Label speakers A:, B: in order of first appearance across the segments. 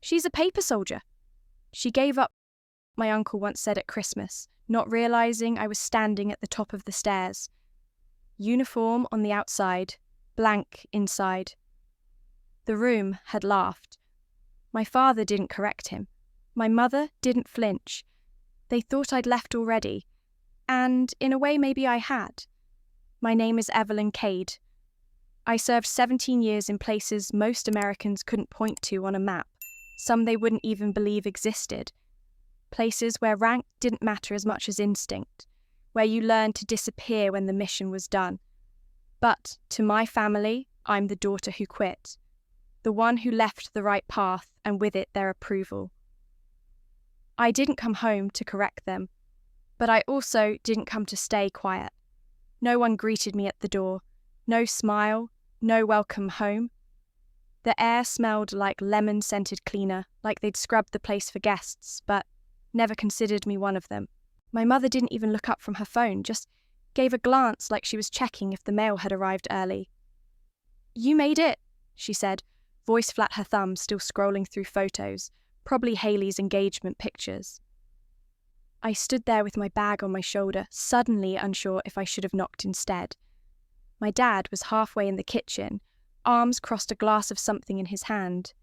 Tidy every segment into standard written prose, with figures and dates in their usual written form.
A: She's a paper soldier. She gave up, my uncle once said at Christmas, not realizing I was standing at the top of the stairs. Uniform on the outside, blank inside. The room had laughed. My father didn't correct him. My mother didn't flinch. They thought I'd left already, and in a way maybe I had. My name is Evelyn Cade. I served 17 years in places most Americans couldn't point to on a map, some they wouldn't even believe existed. Places where rank didn't matter as much as instinct, where you learned to disappear when the mission was done. But to my family, I'm the daughter who quit, the one who left the right path and with it their approval. I didn't come home to correct them, but I also didn't come to stay quiet. No one greeted me at the door, no smile, no welcome home. The air smelled like lemon-scented cleaner, like they'd scrubbed the place for guests, but never considered me one of them. My mother didn't even look up from her phone, just gave a glance like she was checking if the mail had arrived early. "You made it," she said, voice flat her thumb still scrolling through photos, probably Haley's engagement pictures. I stood there with my bag on my shoulder, suddenly unsure if I should have knocked instead. My dad was halfway in the kitchen, arms crossed, a glass of something in his hand.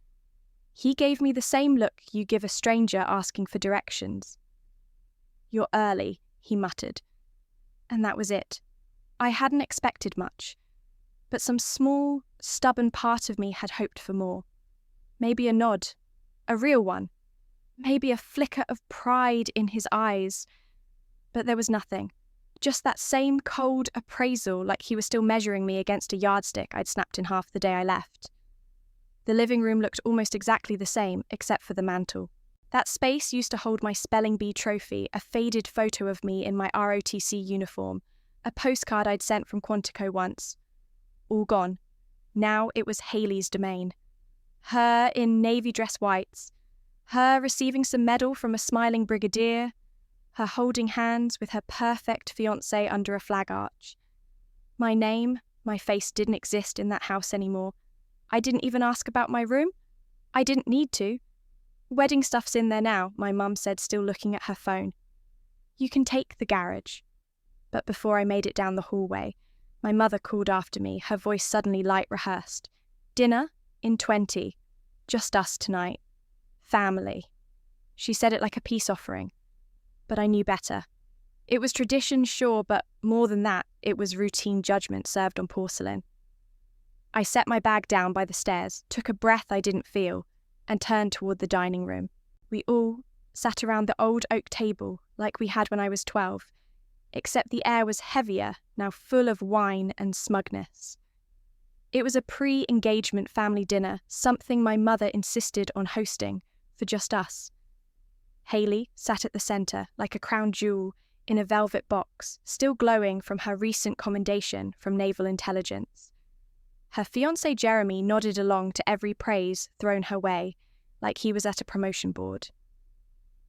A: He gave me the same look you give a stranger asking for directions. "You're early," he muttered. And that was it. I hadn't expected much, but some small, stubborn part of me had hoped for more. Maybe a nod, a real one. Maybe a flicker of pride in his eyes. But there was nothing. Just that same cold appraisal, like he was still measuring me against a yardstick I'd snapped in half the day I left. The living room looked almost exactly the same, except for the mantel. That space used to hold my spelling bee trophy, a faded photo of me in my ROTC uniform, a postcard I'd sent from Quantico once. All gone. Now it was Haley's domain. Her in navy dress whites, her receiving some medal from a smiling brigadier, her holding hands with her perfect fiancé under a flag arch. My name, my face didn't exist in that house anymore. I didn't even ask about my room. I didn't need to. Wedding stuff's in there now, my mum said, still looking at her phone. You can take the garage. But before I made it down the hallway, my mother called after me, her voice suddenly light rehearsed. Dinner in 20. Just us tonight. Family. She said it like a peace offering. But I knew better. It was tradition, sure, but more than that, it was routine judgment served on porcelain. I set my bag down by the stairs, took a breath I didn't feel, and turned toward the dining room. We all sat around the old oak table like we had when I was 12, except the air was heavier, now full of wine and smugness. It was a pre-engagement family dinner, something my mother insisted on hosting, for just us. Haley sat at the centre, like a crown jewel, in a velvet box, still glowing from her recent commendation from Naval Intelligence. Her fiancé Jeremy nodded along to every praise thrown her way, like he was at a promotion board.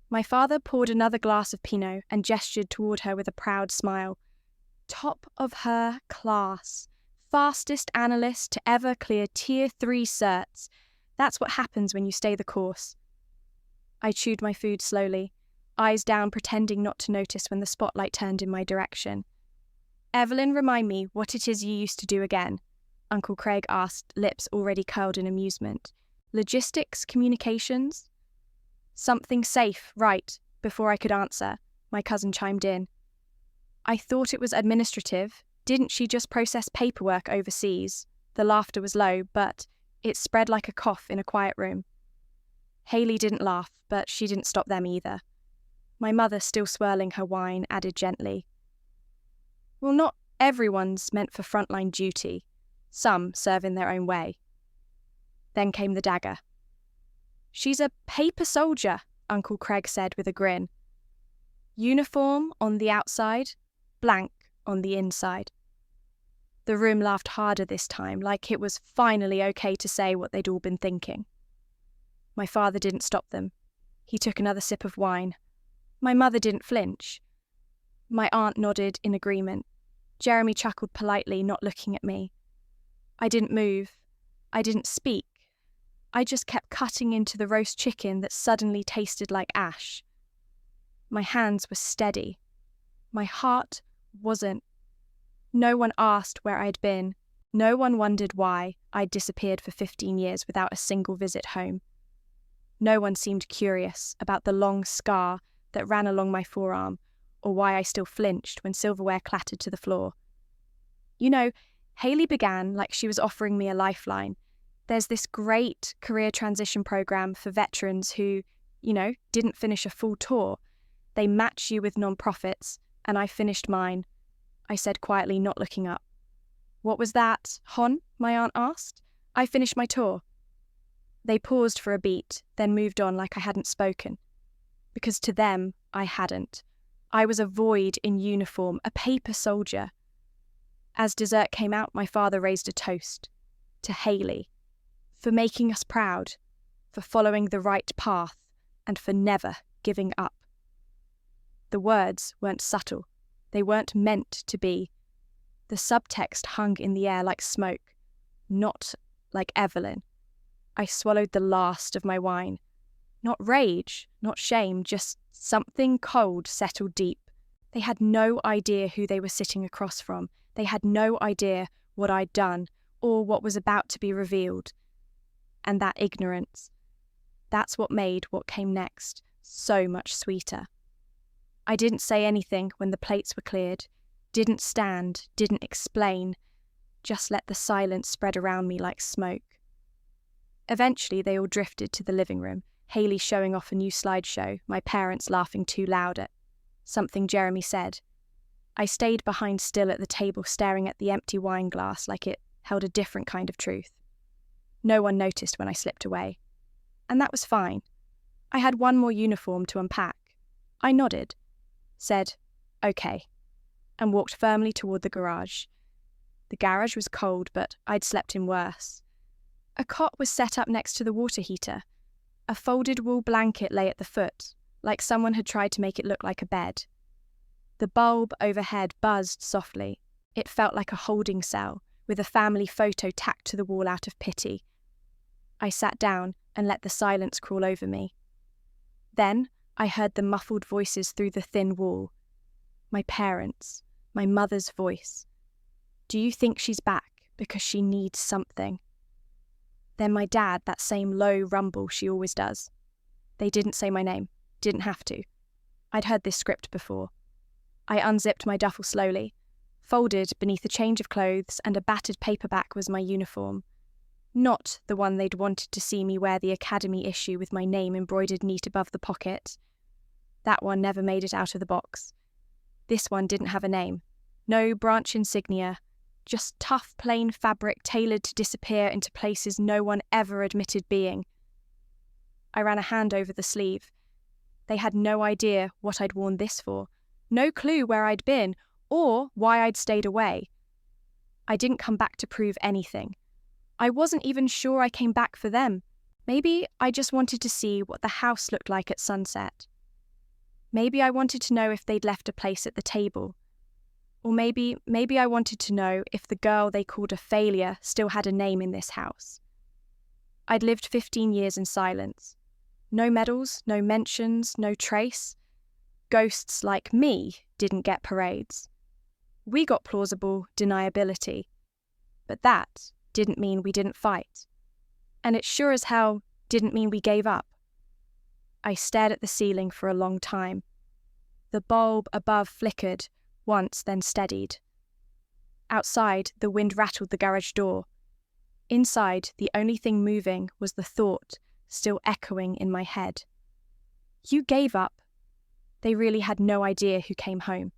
A: My father poured another glass of Pinot and gestured toward her with a proud smile. Top of her class. Fastest analyst to ever clear Tier 3 certs. That's what happens when you stay the course. I chewed my food slowly, eyes down, pretending not to notice when the spotlight turned in my direction. Evelyn, remind me what it is you used to do again, Uncle Craig asked, lips already curled in amusement. Logistics, communications? Something safe, right, before I could answer, my cousin chimed in. I thought it was administrative. Didn't she just process paperwork overseas? The laughter was low, but it spread like a cough in a quiet room. Haley didn't laugh, but she didn't stop them either. My mother, still swirling her wine, added gently. Well, not everyone's meant for frontline duty. Some serve in their own way. Then came the dagger. She's a paper soldier, Uncle Craig said with a grin. Uniform on the outside, blank on the inside. The room laughed harder this time, like it was finally okay to say what they'd all been thinking. My father didn't stop them. He took another sip of wine. My mother didn't flinch. My aunt nodded in agreement. Jeremy chuckled politely, not looking at me. I didn't move. I didn't speak. I just kept cutting into the roast chicken that suddenly tasted like ash. My hands were steady. My heart wasn't. No one asked where I'd been. No one wondered why I'd disappeared for 15 years without a single visit home. No one seemed curious about the long scar that ran along my forearm or why I still flinched when silverware clattered to the floor. You know, Hayley began like she was offering me a lifeline. There's this great career transition program for veterans who, didn't finish a full tour. They match you with nonprofits, and I finished mine, I said quietly, not looking up. What was that, Hon? My aunt asked. I finished my tour. They paused for a beat, then moved on like I hadn't spoken. Because to them, I hadn't. I was a void in uniform, a paper soldier. As dessert came out, my father raised a toast. To Hayley. For making us proud. For following the right path. And for never giving up. The words weren't subtle. They weren't meant to be. The subtext hung in the air like smoke. Not like Evelyn. I swallowed the last of my wine. Not rage, not shame, just something cold settled deep. They had no idea who they were sitting across from. They had no idea what I'd done or what was about to be revealed. And that ignorance, that's what made what came next so much sweeter. I didn't say anything when the plates were cleared, didn't stand, didn't explain, just let the silence spread around me like smoke. Eventually they all drifted to the living room, Hayley showing off a new slideshow, my parents laughing too loud at something Jeremy said. I stayed behind still at the table staring at the empty wine glass like it held a different kind of truth. No one noticed when I slipped away. And that was fine. I had one more uniform to unpack. I nodded, said, "Okay," and walked firmly toward the garage. The garage was cold, but I'd slept in worse. A cot was set up next to the water heater. A folded wool blanket lay at the foot, like someone had tried to make it look like a bed. The bulb overhead buzzed softly. It felt like a holding cell, with a family photo tacked to the wall out of pity. I sat down and let the silence crawl over me. Then I heard the muffled voices through the thin wall. My parents, my mother's voice. Do you think she's back because she needs something? Then my dad, that same low rumble she always does. They didn't say my name, didn't have to. I'd heard this script before. I unzipped my duffel slowly. Folded beneath a change of clothes and a battered paperback was my uniform. Not the one they'd wanted to see me wear, the academy issue with my name embroidered neat above the pocket. That one never made it out of the box. This one didn't have a name. No branch insignia. Just tough, plain fabric tailored to disappear into places no one ever admitted being. I ran a hand over the sleeve. They had no idea what I'd worn this for. No clue where I'd been or why I'd stayed away. I didn't come back to prove anything. I wasn't even sure I came back for them. Maybe I just wanted to see what the house looked like at sunset. Maybe I wanted to know if they'd left a place at the table. Or maybe I wanted to know if the girl they called a failure still had a name in this house. I'd lived 15 years in silence. No medals, no mentions, no trace. Ghosts like me didn't get parades. We got plausible deniability. But that didn't mean we didn't fight. And it sure as hell didn't mean we gave up. I stared at the ceiling for a long time. The bulb above flickered once, then steadied. Outside, the wind rattled the garage door. Inside, the only thing moving was the thought still echoing in my head. You gave up. They really had no idea who came home.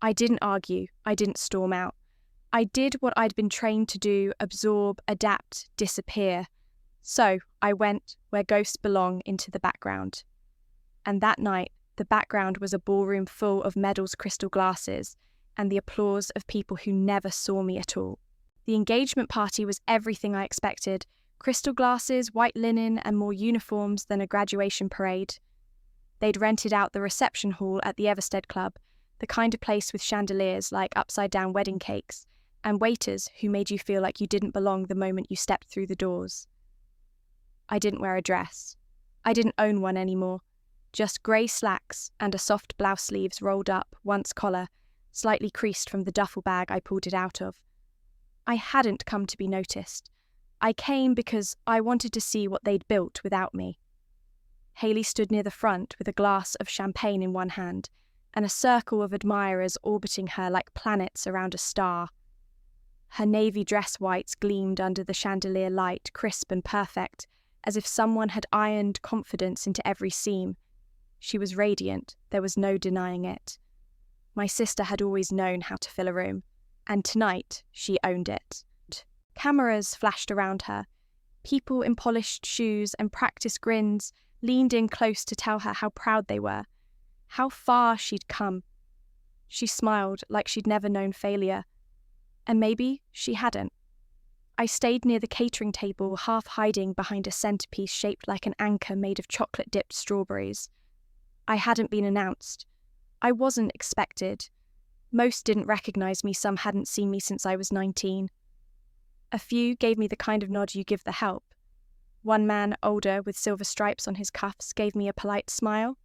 A: I didn't argue. I didn't storm out. I did what I'd been trained to do: absorb, adapt, disappear. So I went where ghosts belong, into the background. And that night, the background was a ballroom full of medals, crystal glasses, and the applause of people who never saw me at all. The engagement party was everything I expected: crystal glasses, white linen, and more uniforms than a graduation parade. They'd rented out the reception hall at the Everstead Club, the kind of place with chandeliers like upside-down wedding cakes, and waiters who made you feel like you didn't belong the moment you stepped through the doors. I didn't wear a dress. I didn't own one anymore. Just grey slacks and a soft blouse sleeves rolled up, once collar, slightly creased from the duffel bag I pulled it out of. I hadn't come to be noticed. I came because I wanted to see what they'd built without me. Hayley stood near the front with a glass of champagne in one hand and a circle of admirers orbiting her like planets around a star. Her navy dress whites gleamed under the chandelier light, crisp and perfect, as if someone had ironed confidence into every seam. She was radiant, there was no denying it. My sister had always known how to fill a room, and tonight she owned it. Cameras flashed around her. People in polished shoes and practiced grins leaned in close to tell her how proud they were, how far she'd come. She smiled like she'd never known failure, and maybe she hadn't. I stayed near the catering table, half hiding behind a centerpiece shaped like an anchor made of chocolate-dipped strawberries. I hadn't been announced. I wasn't expected. Most didn't recognize me, some hadn't seen me since I was 19. A few gave me the kind of nod you give the help. One man, older, with silver stripes on his cuffs, gave me a polite smile.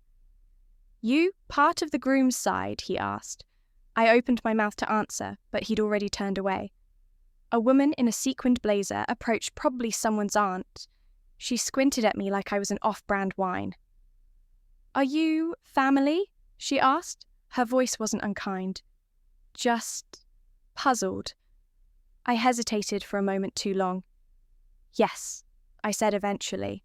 A: "You part of the groom's side?" he asked. I opened my mouth to answer, but he'd already turned away. A woman in a sequined blazer approached, probably someone's aunt. She squinted at me like I was an off-brand wine. "Are you family?" she asked. Her voice wasn't unkind, just puzzled. I hesitated for a moment too long. "Yes," I said eventually.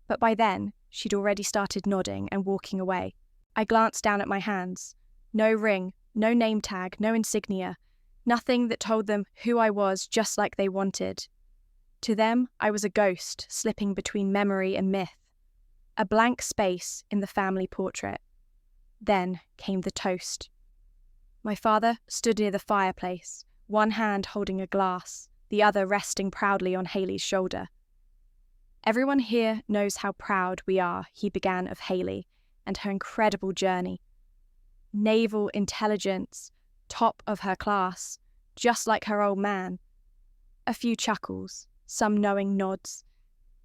A: But by then, she'd already started nodding and walking away. I glanced down at my hands. No ring, no name tag, no insignia. Nothing that told them who I was, just like they wanted. To them, I was a ghost slipping between memory and myth. A blank space in the family portrait. Then came the toast. My father stood near the fireplace, one hand holding a glass, the other resting proudly on Hayley's shoulder. "Everyone here knows how proud we are," he began, "of Hayley and her incredible journey. Naval intelligence, top of her class, just like her old man." A few chuckles, some knowing nods.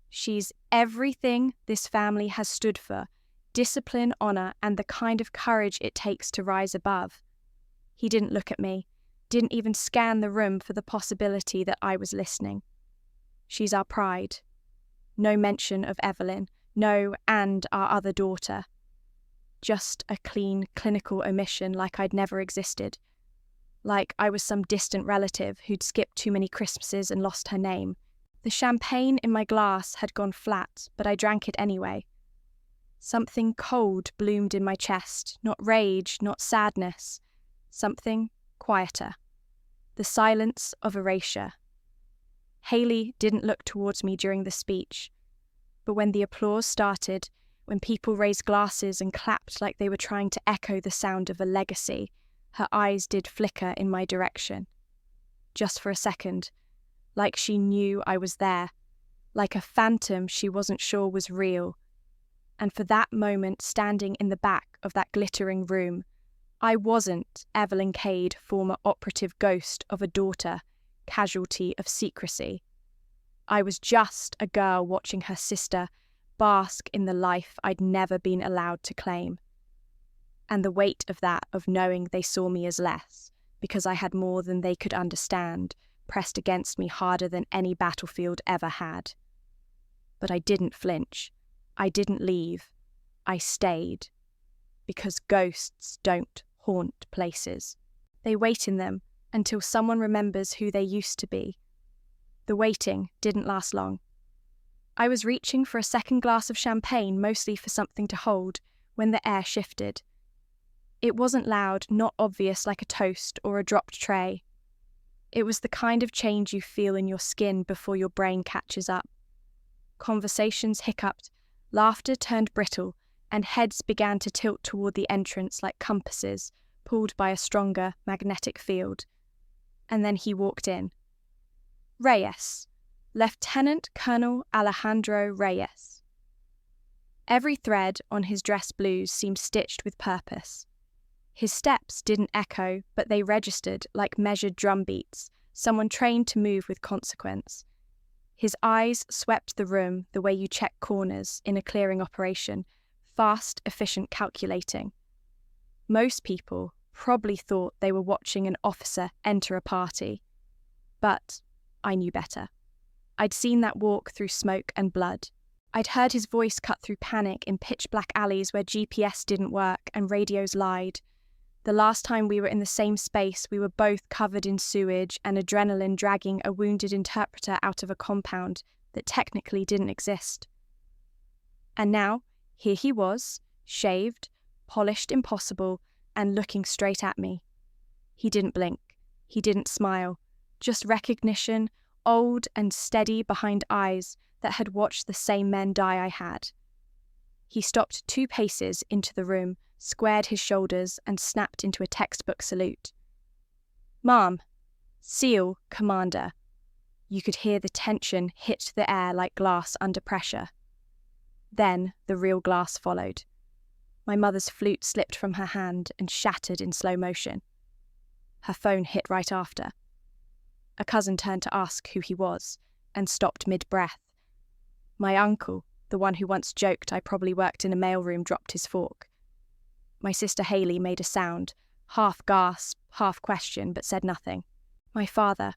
A: "She's everything this family has stood for, discipline, honor, and the kind of courage it takes to rise above." He didn't look at me, didn't even scan the room for the possibility that I was listening. "She's our pride." No mention of Evelyn, no, and our other daughter. Just a clean, clinical omission, like I'd never existed. Like I was some distant relative who'd skipped too many Christmases and lost her name. The champagne in my glass had gone flat, but I drank it anyway. Something cold bloomed in my chest, not rage, not sadness. Something quieter. The silence of erasure. Hayley didn't look towards me during the speech, but when the applause started, when people raised glasses and clapped like they were trying to echo the sound of a legacy, her eyes did flicker in my direction. Just for a second, like she knew I was there, like a phantom she wasn't sure was real. And for that moment, standing in the back of that glittering room, I wasn't Evelyn Cade, former operative ghost of a daughter, casualty of secrecy. I was just a girl watching her sister bask in the life I'd never been allowed to claim. And the weight of that, of knowing they saw me as less, because I had more than they could understand, pressed against me harder than any battlefield ever had. But I didn't flinch. I didn't leave. I stayed. Because ghosts don't haunt places. They wait in them until someone remembers who they used to be. The waiting didn't last long. I was reaching for a second glass of champagne, mostly for something to hold, when the air shifted. It wasn't loud, not obvious like a toast or a dropped tray. It was the kind of change you feel in your skin before your brain catches up. Conversations hiccuped, laughter turned brittle, and heads began to tilt toward the entrance like compasses, pulled by a stronger magnetic field. And then he walked in. Reyes. Lieutenant Colonel Alejandro Reyes. Every thread on his dress blues seemed stitched with purpose. His steps didn't echo, but they registered like measured drum beats, someone trained to move with consequence. His eyes swept the room the way you check corners in a clearing operation, fast, efficient, calculating. Most people probably thought they were watching an officer enter a party. But I knew better. I'd seen that walk through smoke and blood. I'd heard his voice cut through panic in pitch-black alleys where GPS didn't work and radios lied. The last time we were in the same space, we were both covered in sewage and adrenaline dragging a wounded interpreter out of a compound that technically didn't exist. And now, here he was, shaved, polished impossible, and looking straight at me. He didn't blink. He didn't smile. Just recognition, old and steady behind eyes that had watched the same men die I had. He stopped 2 paces into the room, squared his shoulders, and snapped into a textbook salute. "Ma'am, SEAL, Commander." You could hear the tension hit the air like glass under pressure. Then the real glass followed. My mother's flute slipped from her hand and shattered in slow motion. Her phone hit right after. A cousin turned to ask who he was, and stopped mid-breath. My uncle, the one who once joked I probably worked in a mailroom, dropped his fork. My sister Hayley made a sound, half gasp, half question, but said nothing. My father.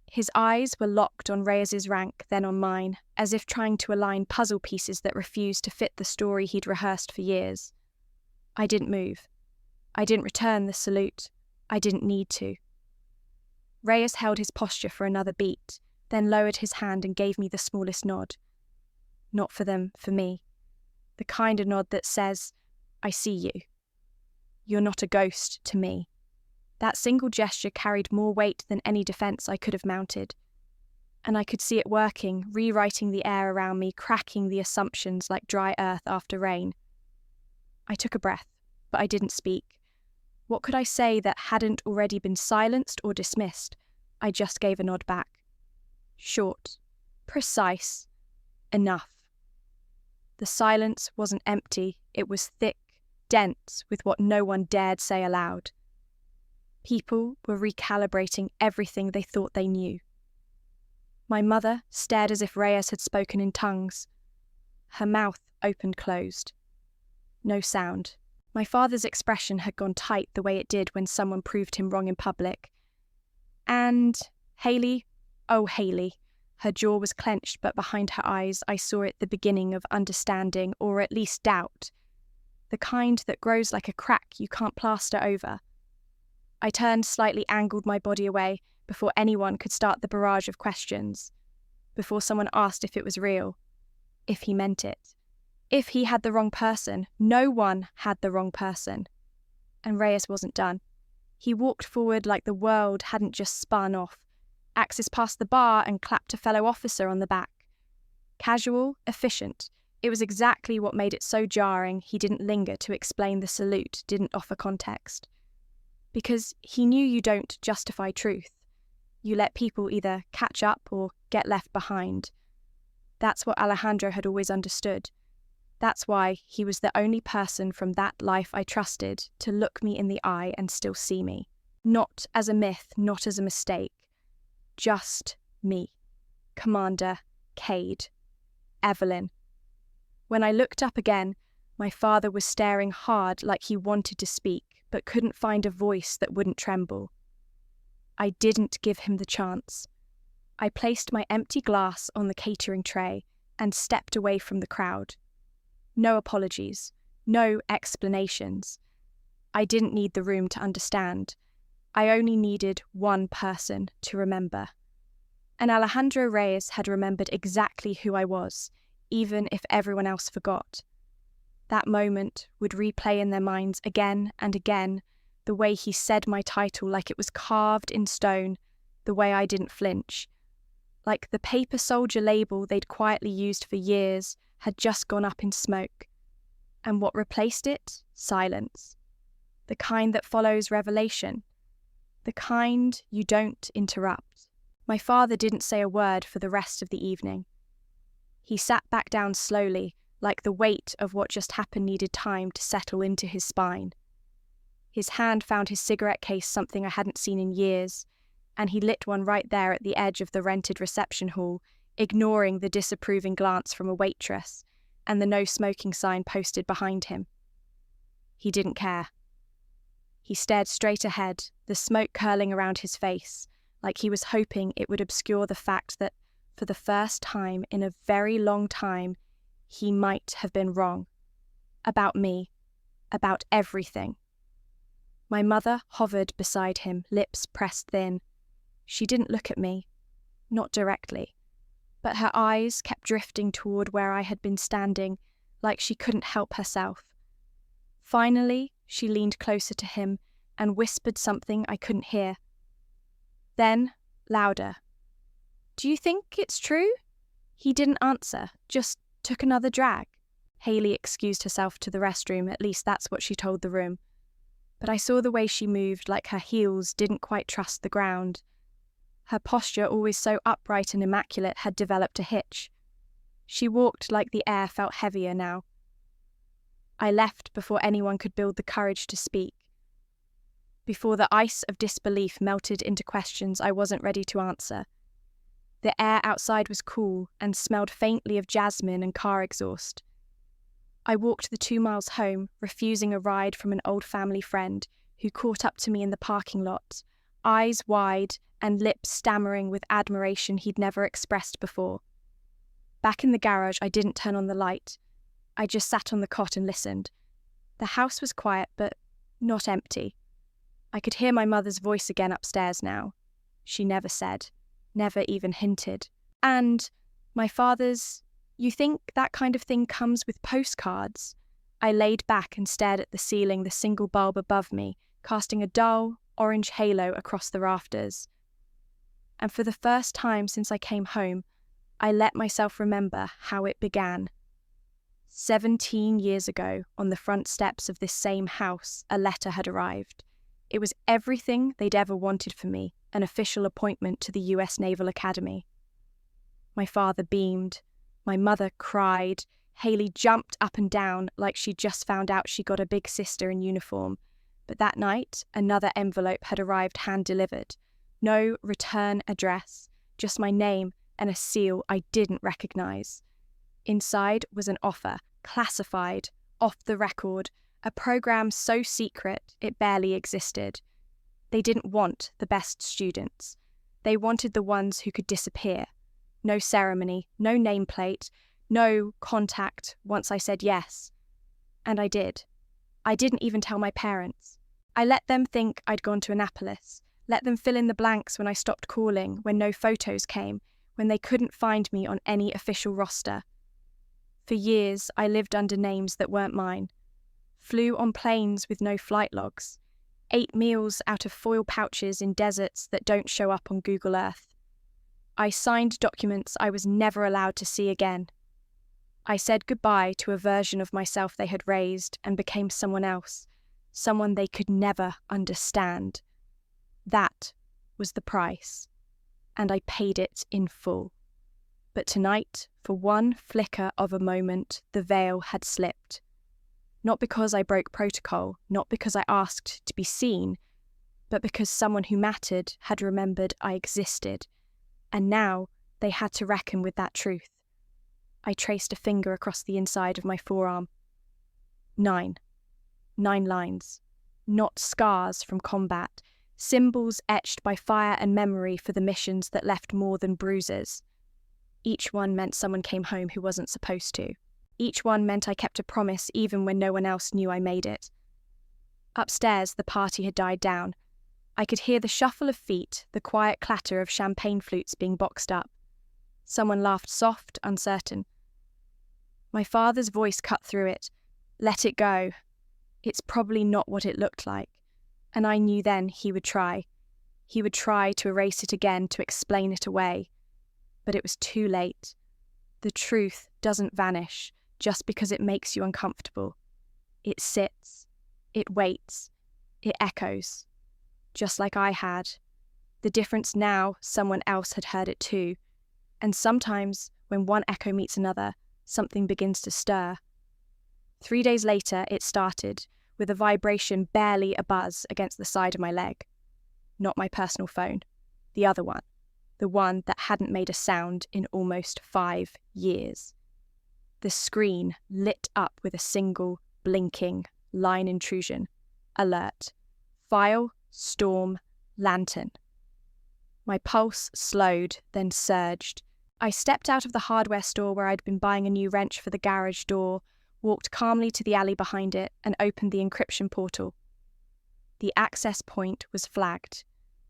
A: His eyes were locked on Reyes's rank, then on mine, as if trying to align puzzle pieces that refused to fit the story he'd rehearsed for years. I didn't move. I didn't return the salute. I didn't need to. Reyes held his posture for another beat, then lowered his hand and gave me the smallest nod. Not for them, for me. The kind of nod that says, "I see you. You're not a ghost to me." That single gesture carried more weight than any defense I could have mounted. And I could see it working, rewriting the air around me, cracking the assumptions like dry earth after rain. I took a breath, but I didn't speak. What could I say that hadn't already been silenced or dismissed? I just gave a nod back. Short, precise, enough. The silence wasn't empty, it was thick, dense with what no one dared say aloud. People were recalibrating everything they thought they knew. My mother stared as if Reyes had spoken in tongues. Her mouth opened-closed. No sound. My father's expression had gone tight the way it did when someone proved him wrong in public. And Hayley, oh Hayley, her jaw was clenched, but behind her eyes I saw it the beginning of understanding, or at least doubt. The kind that grows like a crack you can't plaster over. I turned, slightly angled my body away before anyone could start the barrage of questions, before someone asked if it was real, if he meant it, if he had the wrong person. No one had the wrong person. And Reyes wasn't done. He walked forward like the world hadn't just spun off, axis past the bar and clapped a fellow officer on the back. Casual, efficient. It was exactly what made it so jarring he didn't linger to explain the salute, didn't offer context. Because he knew you don't justify truth. You let people either catch up or get left behind. That's what Alejandro had always understood. That's why he was the only person from that life I trusted to look me in the eye and still see me. Not as a myth, not as a mistake. Just me. Commander, Cade, Evelyn. When I looked up again, my father was staring hard like he wanted to speak, but couldn't find a voice that wouldn't tremble. I didn't give him the chance. I placed my empty glass on the catering tray and stepped away from the crowd. No apologies, no explanations. I didn't need the room to understand. I only needed one person to remember. And Alejandro Reyes had remembered exactly who I was, even if everyone else forgot. That moment would replay in their minds again and again, the way he said my title like it was carved in stone, the way I didn't flinch. Like the paper soldier label they'd quietly used for years had just gone up in smoke. And what replaced it? Silence. The kind that follows revelation. The kind you don't interrupt. My father didn't say a word for the rest of the evening. He sat back down slowly, like the weight of what just happened needed time to settle into his spine. His hand found his cigarette case, something I hadn't seen in years. and he lit one right there at the edge of the rented reception hall, ignoring the disapproving glance from a waitress and the no smoking sign posted behind him. He didn't care. He stared straight ahead, the smoke curling around his face, like he was hoping it would obscure the fact that, for the first time in a very long time, he might have been wrong. About me. About everything. My mother hovered beside him, lips pressed thin. She didn't look at me. Not directly. But her eyes kept drifting toward where I had been standing, like she couldn't help herself. Finally, she leaned closer to him and whispered something I couldn't hear. Then, louder. "Do you think it's true?" He didn't answer, just took another drag. Hayley excused herself to the restroom, at least that's what she told the room. But I saw the way she moved, like her heels didn't quite trust the ground. Her posture, always so upright and immaculate, had developed a hitch. She walked like the air felt heavier now. I left before anyone could build the courage to speak. Before the ice of disbelief melted into questions I wasn't ready to answer. The air outside was cool and smelled faintly of jasmine and car exhaust. I walked the 2 miles home, refusing a ride from an old family friend who caught up to me in the parking lot, eyes wide and lips stammering with admiration he'd never expressed before. Back in the garage, I didn't turn on the light. I just sat on the cot and listened. The house was quiet, but not empty. I could hear my mother's voice again upstairs now. She never said, never even hinted. And my father's, "You think that kind of thing comes with postcards?" I laid back and stared at the ceiling, the single bulb above me, casting a dull, orange halo across the rafters. And for the first time since I came home, I let myself remember how it began. 17 years ago, on the front steps of this same house, a letter had arrived. It was everything they'd ever wanted for me, an official appointment to the US Naval Academy. My father beamed. My mother cried. Hayley jumped up and down like she'd just found out she got a big sister in uniform. But that night, another envelope had arrived hand-delivered. No return address, just my name and a seal I didn't recognize. Inside was an offer, classified, off the record, a program so secret it barely existed. They didn't want the best students. They wanted the ones who could disappear. No ceremony, no nameplate, no contact once I said yes. And I did. I didn't even tell my parents. I let them think I'd gone to Annapolis, let them fill in the blanks when I stopped calling, when no photos came, when they couldn't find me on any official roster. For years, I lived under names that weren't mine. Flew on planes with no flight logs. Ate meals out of foil pouches in deserts that don't show up on Google Earth. I signed documents I was never allowed to see again. I said goodbye to a version of myself they had raised and became someone else, someone they could never understand. That was the price, and I paid it in full. But tonight, for one flicker of a moment, the veil had slipped. Not because I broke protocol, not because I asked to be seen, but because someone who mattered had remembered I existed, and now they had to reckon with that truth. I traced a finger across the inside of my forearm. 9. 9 lines. Not scars from combat, symbols etched by fire and memory for the missions that left more than bruises. Each one meant someone came home who wasn't supposed to. Each one meant I kept a promise even when no one else knew I made it. Upstairs, the party had died down. I could hear the shuffle of feet, the quiet clatter of champagne flutes being boxed up. Someone laughed soft, uncertain. My father's voice cut through it. Let it go. It's probably not what it looked like. And I knew then he would try. He would try to erase it again, to explain it away. But it was too late. The truth doesn't vanish just because it makes you uncomfortable. It sits. It waits. It echoes. Just like I had. The difference now, someone else had heard it too. And sometimes, when one echo meets another, something begins to stir. 3 days later, it started, with a vibration barely a buzz against the side of my leg. Not my personal phone. The other one. The one that hadn't made a sound in almost 5 years. The screen lit up with a single, blinking line intrusion. Alert. File, storm, lantern. My pulse slowed, then surged. I stepped out of the hardware store where I'd been buying a new wrench for the garage door, walked calmly to the alley behind it, and opened the encryption portal. The access point was flagged.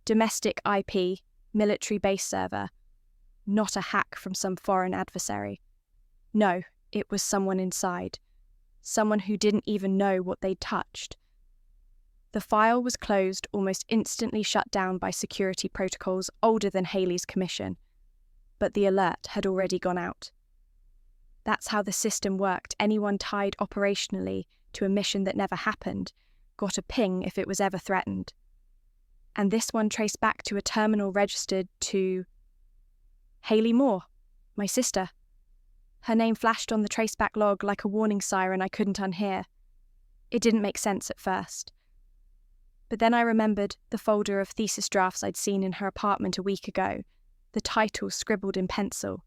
A: Domestic IP, military base server. Not a hack from some foreign adversary. No, it was someone inside. Someone who didn't even know what they'd touched. The file was closed, almost instantly shut down by security protocols older than Haley's commission. But the alert had already gone out. That's how the system worked. Anyone tied operationally to a mission that never happened got a ping if it was ever threatened. And this one traced back to a terminal registered to Haley Moore, my sister. Her name flashed on the traceback log like a warning siren I couldn't unhear. It didn't make sense at first. But then I remembered the folder of thesis drafts I'd seen in her apartment a week ago, the title scribbled in pencil.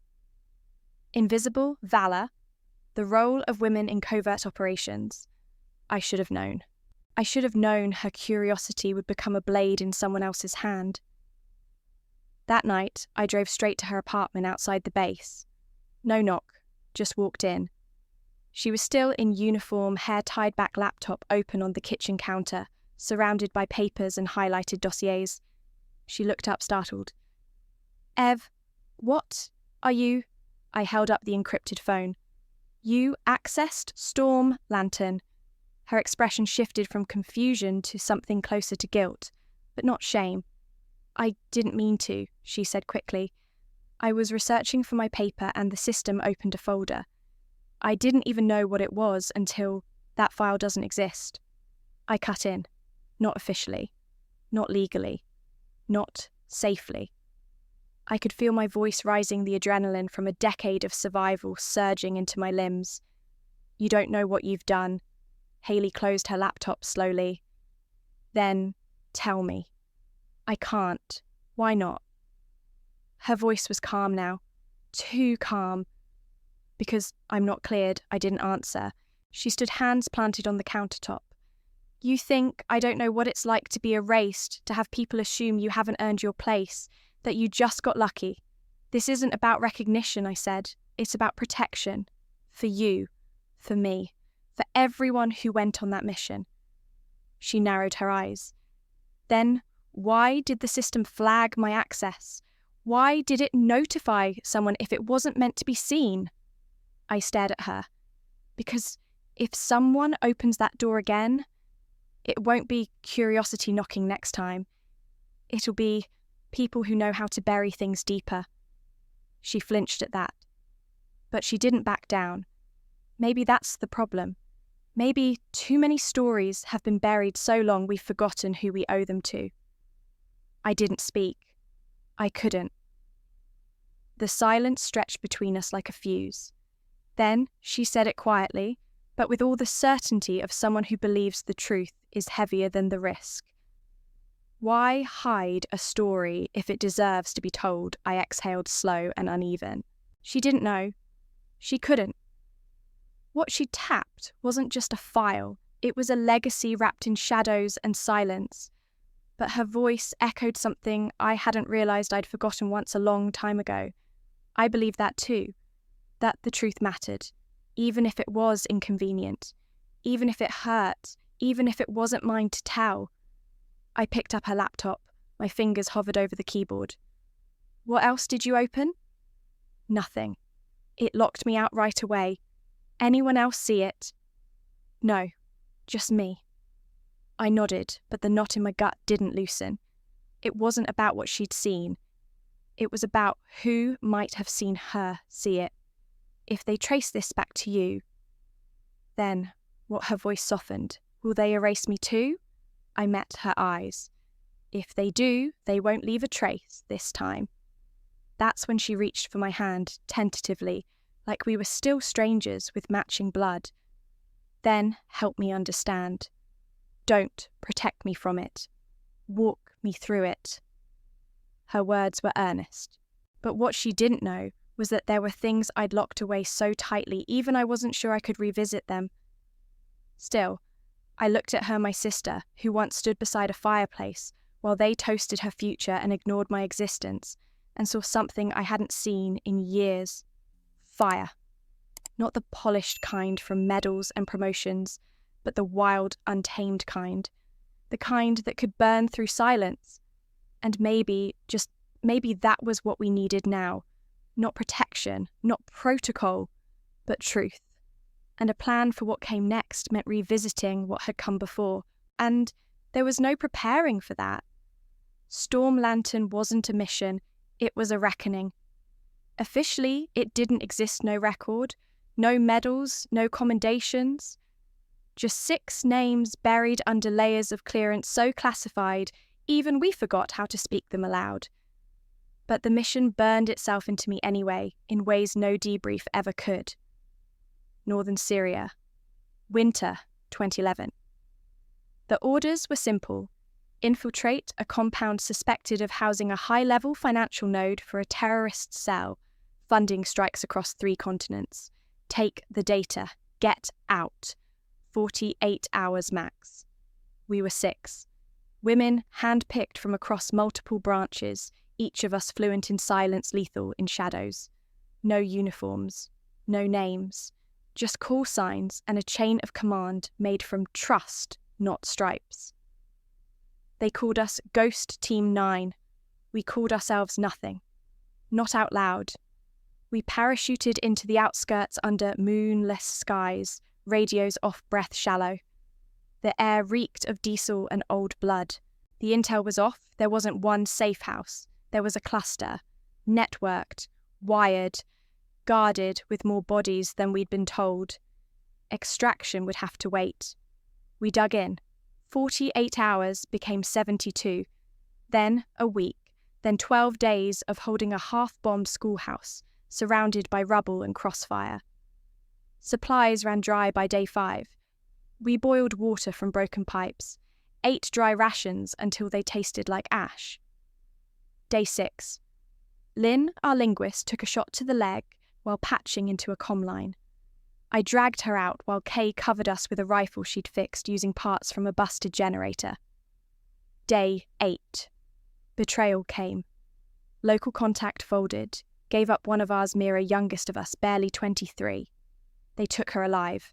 A: Invisible Valor, the role of women in covert operations. I should have known. I should have known her curiosity would become a blade in someone else's hand. That night, I drove straight to her apartment outside the base. No knock, just walked in. She was still in uniform, hair tied back laptop open on the kitchen counter, surrounded by papers and highlighted dossiers. She looked up, startled. Ev, what are you? I held up the encrypted phone. You accessed Storm Lantern. Her expression shifted from confusion to something closer to guilt, but not shame. I didn't mean to, she said quickly. I was researching for my paper and the system opened a folder. I didn't even know what it was until that file doesn't exist. I cut in. Not officially. Not legally. Not safely. I could feel my voice rising, the adrenaline from a decade of survival surging into my limbs. You don't know what you've done. Haley closed her laptop slowly. Then, tell me. I can't. Why not? Her voice was calm now. Too calm. Because I'm not cleared, I didn't answer. She stood hands planted on the countertop. You think I don't know what it's like to be erased, to have people assume you haven't earned your place, that you just got lucky. This isn't about recognition, I said. It's about protection. For you. For me. For everyone who went on that mission. She narrowed her eyes. Then, why did the system flag my access? Why did it notify someone if it wasn't meant to be seen? I stared at her. Because if someone opens that door again, it won't be curiosity knocking next time. It'll be people who know how to bury things deeper. She flinched at that. But she didn't back down. Maybe that's the problem. Maybe too many stories have been buried so long we've forgotten who we owe them to. I didn't speak. I couldn't. The silence stretched between us like a fuse. Then she said it quietly, but with all the certainty of someone who believes the truth is heavier than the risk. Why hide a story if it deserves to be told? I exhaled slow and uneven. She didn't know. She couldn't. What she tapped wasn't just a file. It was a legacy wrapped in shadows and silence. But her voice echoed something I hadn't realized I'd forgotten once a long time ago. I believed that too. That the truth mattered. Even if it was inconvenient. Even if it hurt. Even if it wasn't mine to tell. I picked up her laptop. My fingers hovered over the keyboard. What else did you open? Nothing. It locked me out right away. Anyone else see it? No, just me. I nodded, but the knot in my gut didn't loosen. It wasn't about what she'd seen. It was about who might have seen her see it. If they trace this back to you, then, what her voice softened, will they erase me too? I met her eyes. If they do, they won't leave a trace this time. That's when she reached for my hand, tentatively, like we were still strangers with matching blood. Then help me understand. Don't protect me from it. Walk me through it. Her words were earnest. But what she didn't know was that there were things I'd locked away so tightly, even I wasn't sure I could revisit them. Still, I looked at her, my sister, who once stood beside a fireplace while they toasted her future and ignored my existence, and saw something I hadn't seen in years. Fire. Not the polished kind from medals and promotions, but the wild, untamed kind. The kind that could burn through silence. And maybe, just maybe that was what we needed now. Not protection, not protocol, but truth. And a plan for what came next meant revisiting what had come before. And there was no preparing for that. Storm Lantern wasn't a mission, it was a reckoning. Officially, it didn't exist, no record, no medals, no commendations. Just 6 names buried under layers of clearance so classified, even we forgot how to speak them aloud. But the mission burned itself into me anyway, in ways no debrief ever could. Northern Syria. Winter, 2011. The orders were simple. Infiltrate a compound suspected of housing a high-level financial node for a terrorist cell. Funding strikes across 3 continents. Take the data. Get out. 48 hours max. We were 6. Women hand-picked from across multiple branches, each of us fluent in silence, lethal in shadows. No uniforms. No names. Just call signs and a chain of command made from trust, not stripes. They called us Ghost Team 9. We called ourselves nothing. Not out loud. We parachuted into the outskirts under moonless skies, radios off-breath shallow. The air reeked of diesel and old blood. The intel was off. There wasn't one safe house. There was a cluster. Networked. Wired. Guarded with more bodies than we'd been told. Extraction would have to wait. We dug in. 48 hours became 72. Then a week. Then 12 days of holding a half-bombed schoolhouse, surrounded by rubble and crossfire. Supplies ran dry by day 5. We boiled water from broken pipes, ate dry rations until they tasted like ash. Day 6. Lynn, our linguist, took a shot to the leg while patching into a comm line. I dragged her out while Kay covered us with a rifle she'd fixed using parts from a busted generator. Day 8. Betrayal came. Local contact folded, gave up one of ours, Mira, youngest of us, barely 23. They took her alive.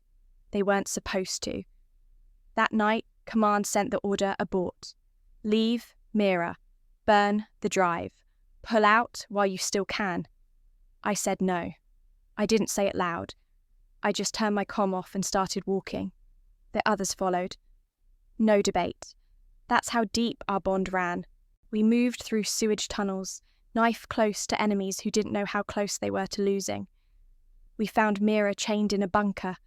A: They weren't supposed to. That night, command sent the order abort. Leave, Mira. Burn the drive. Pull out while you still can. I said no. I didn't say it loud. I just turned my comm off and started walking. The others followed. No debate. That's how deep our bond ran. We moved through sewage tunnels, knife close to enemies who didn't know how close they were to losing. We found Mira chained in a bunker,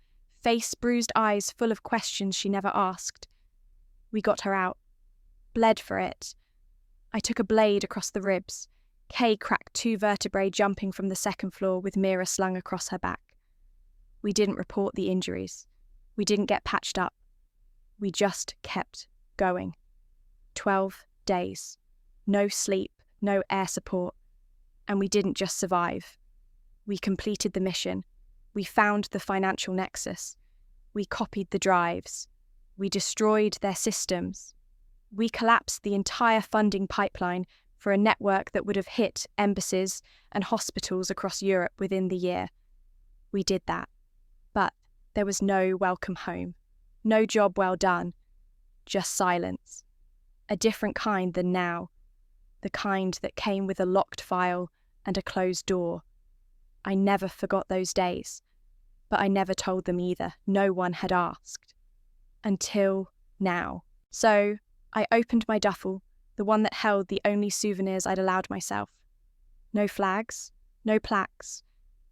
A: face bruised eyes full of questions she never asked. We got her out. Bled for it. I took a blade across the ribs. Kay cracked 2 vertebrae jumping from the 2nd floor with Mira slung across her back. We didn't report the injuries. We didn't get patched up. We just kept going. 12 days. No sleep, no air support. And we didn't just survive. We completed the mission. We found the financial nexus. We copied the drives. We destroyed their systems. We collapsed the entire funding pipeline for a network that would have hit embassies and hospitals across Europe within the year. We did that. But there was no welcome home. No job well done. Just silence. A different kind than now. The kind that came with a locked file and a closed door. I never forgot those days. But I never told them either. No one had asked. Until now. So I opened my duffel, the one that held the only souvenirs I'd allowed myself. No flags, no plaques,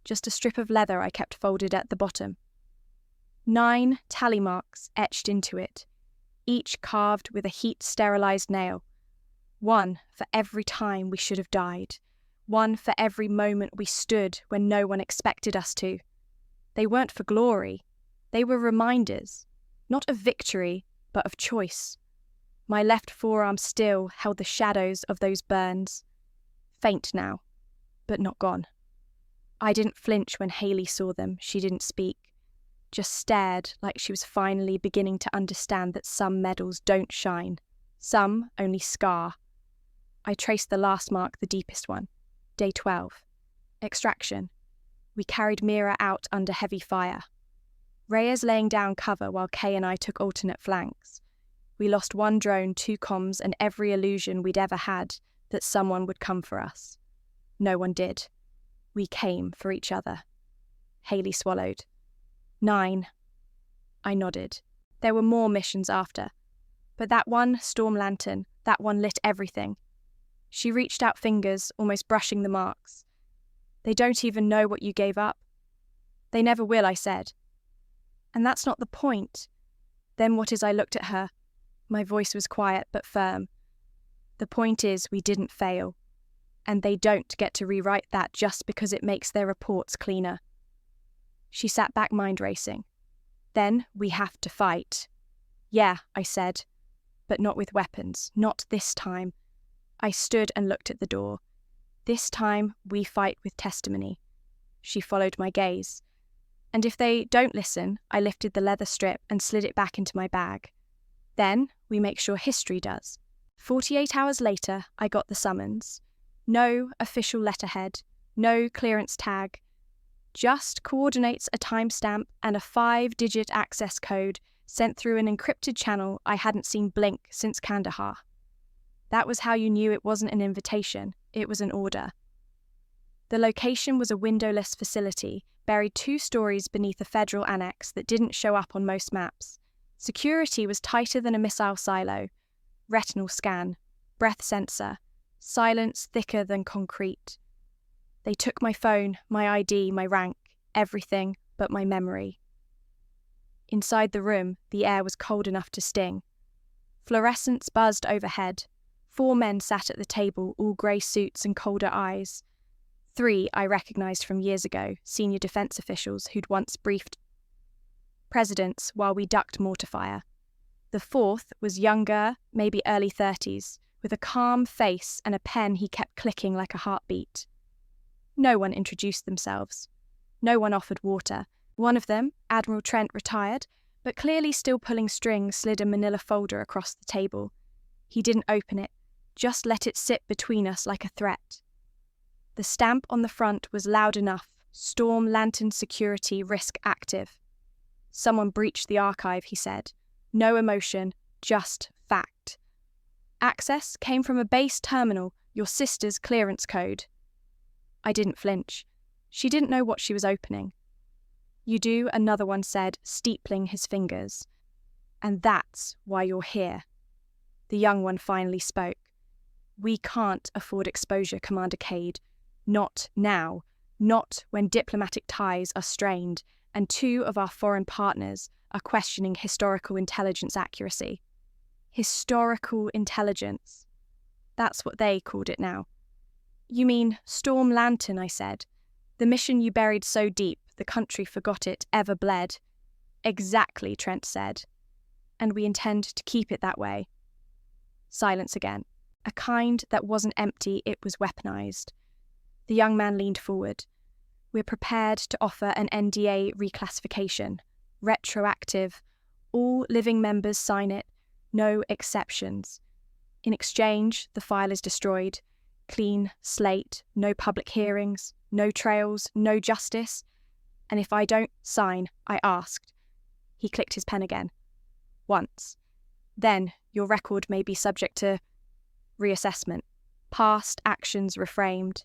A: just a strip of leather I kept folded at the bottom. 9 tally marks etched into it, each carved with a heat-sterilized nail. 1 for every time we should have died. 1 for every moment we stood when no one expected us to. They weren't for glory. They were reminders, not of victory, but of choice. My left forearm still held the shadows of those burns. faint now, but not gone. I didn't flinch when Haley saw them. She didn't speak, just stared like she was finally beginning to understand that some medals don't shine, some only scar. I traced the last mark, the deepest one. Day 12. Extraction. We carried Mira out under heavy fire. Reyes laying down cover while Kay and I took alternate flanks. We lost one drone, 2 comms, and every illusion we'd ever had that someone would come for us. No one did. We came for each other. Haley swallowed. 9. I nodded. There were more missions after. But that one storm lantern, that one lit everything. She reached out fingers, almost brushing the marks. They don't even know what you gave up. They never will, I said. And that's not the point. Then what is, I looked at her. My voice was quiet but firm. The point is we didn't fail. And they don't get to rewrite that just because it makes their reports cleaner. She sat back, mind racing. Then we have to fight. Yeah, I said, but not with weapons, not this time. I stood and looked at the door. This time we fight with testimony. She followed my gaze. And if they don't listen, I lifted the leather strip and slid it back into my bag. Then we make sure history does. 48 hours later, I got the summons. No official letterhead, no clearance tag, just coordinates, a timestamp, and a 5-digit access code sent through an encrypted channel I hadn't seen blink since Kandahar. That was how you knew it wasn't an invitation, it was an order. The location was a windowless facility, buried 2 stories beneath a federal annex that didn't show up on most maps. Security was tighter than a missile silo. Retinal scan, breath sensor, silence thicker than concrete. They took my phone, my ID, my rank, everything but my memory. Inside the room, the air was cold enough to sting. Fluorescents buzzed overhead. 4 men sat at the table, all grey suits and colder eyes. 3 I recognised from years ago, senior defence officials who'd once briefed presidents while we ducked mortar fire. The 4th was younger, maybe early 30s, with a calm face and a pen he kept clicking like a heartbeat. No one introduced themselves. No one offered water. One of them, Admiral Trent, retired, but clearly still pulling strings, slid a manila folder across the table. He didn't open it, just let it sit between us like a threat. The stamp on the front was loud enough. Storm Lantern Security Risk Active. Someone breached the archive, he said. No emotion, just fact. Access came from a base terminal, your sister's clearance code. I didn't flinch. She didn't know what she was opening. You do, another one said, steepling his fingers. And that's why you're here. The young one finally spoke. We can't afford exposure, Commander Cade. Not now. Not when diplomatic ties are strained and 2 of our foreign partners are questioning historical intelligence accuracy. Historical intelligence. That's what they called it now. You mean Storm Lantern, I said. The mission you buried so deep, the country forgot it ever bled. Exactly, Trent said. And we intend to keep it that way. Silence again. A kind that wasn't empty, it was weaponized. The young man leaned forward. We're prepared to offer an NDA reclassification. Retroactive. All living members sign it. No exceptions. In exchange, the file is destroyed. Clean slate, no public hearings, no trails, no justice. And if I don't sign, I asked. He clicked his pen again. Once. Then your record may be subject to reassessment. Past actions reframed.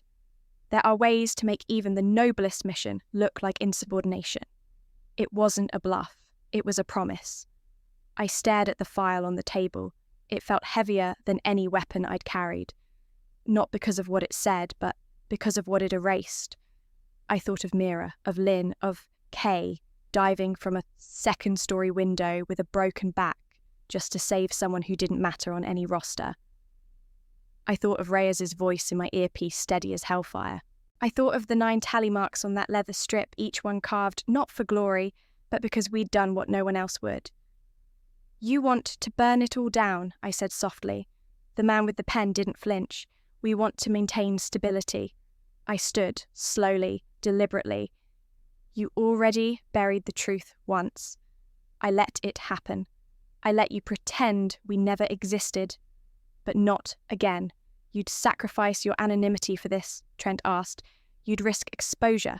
A: There are ways to make even the noblest mission look like insubordination. It wasn't a bluff. It was a promise. I stared at the file on the table. It felt heavier than any weapon I'd carried. Not because of what it said, but because of what it erased. I thought of Mira, of Lynn, of Kay, diving from a 2nd-story window with a broken back just to save someone who didn't matter on any roster. I thought of Reyes's voice in my earpiece, steady as hellfire. I thought of the 9 tally marks on that leather strip, each one carved not for glory, but because we'd done what no one else would. You want to burn it all down, I said softly. The man with the pen didn't flinch. We want to maintain stability. I stood, slowly, deliberately. You already buried the truth once. I let it happen. I let you pretend we never existed. But not again. You'd sacrifice your anonymity for this, Trent asked. You'd risk exposure.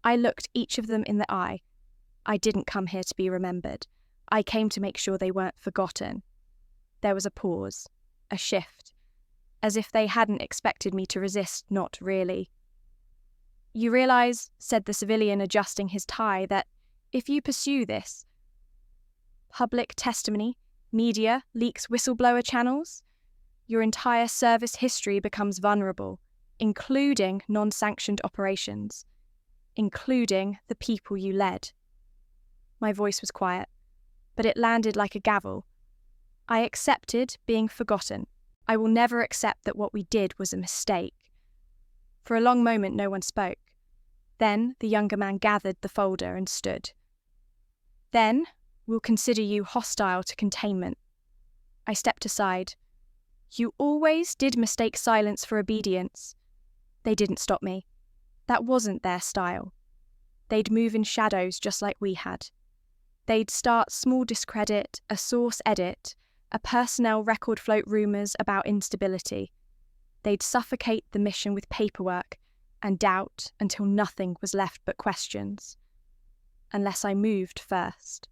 A: I looked each of them in the eye. I didn't come here to be remembered. I came to make sure they weren't forgotten. There was a pause, a shift, as if they hadn't expected me to resist, not really. You realize, said the civilian adjusting his tie, that if you pursue this, public testimony, media, leaks, whistleblower channels, your entire service history becomes vulnerable, including non-sanctioned operations, including the people you led. My voice was quiet, but it landed like a gavel. I accepted being forgotten. I will never accept that what we did was a mistake. For a long moment, no one spoke. Then the younger man gathered the folder and stood. Then we'll consider you hostile to containment. I stepped aside. You always did mistake silence for obedience. They didn't stop me. That wasn't their style. They'd move in shadows just like we had. They'd start small discredit, a source edit, a personnel record float rumours about instability. They'd suffocate the mission with paperwork and doubt until nothing was left but questions. Unless I moved first.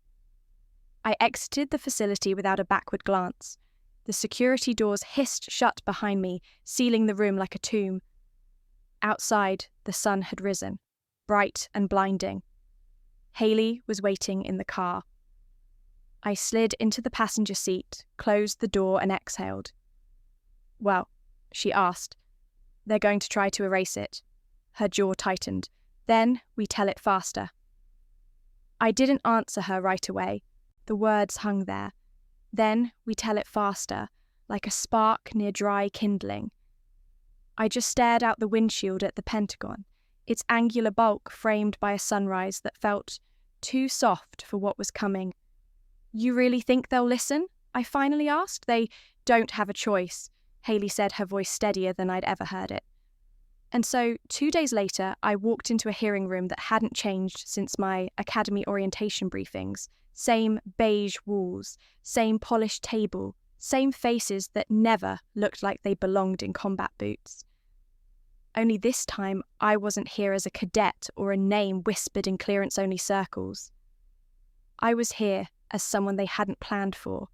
A: I exited the facility without a backward glance. The security doors hissed shut behind me, sealing the room like a tomb. Outside, the sun had risen, bright and blinding. Haley was waiting in the car. I slid into the passenger seat, closed the door and exhaled. Well, she asked. They're going to try to erase it. Her jaw tightened. Then we tell it faster. I didn't answer her right away. The words hung there. Then we tell it faster, like a spark near dry kindling. I just stared out the windshield at the Pentagon, its angular bulk framed by a sunrise that felt too soft for what was coming. You really think they'll listen? I finally asked. They don't have a choice, Haley said, her voice steadier than I'd ever heard it. And so, 2 days later, I walked into a hearing room that hadn't changed since my academy orientation briefings. Same beige walls, same polished table, same faces that never looked like they belonged in combat boots. Only this time, I wasn't here as a cadet or a name whispered in clearance-only circles. I was here as someone they hadn't planned for.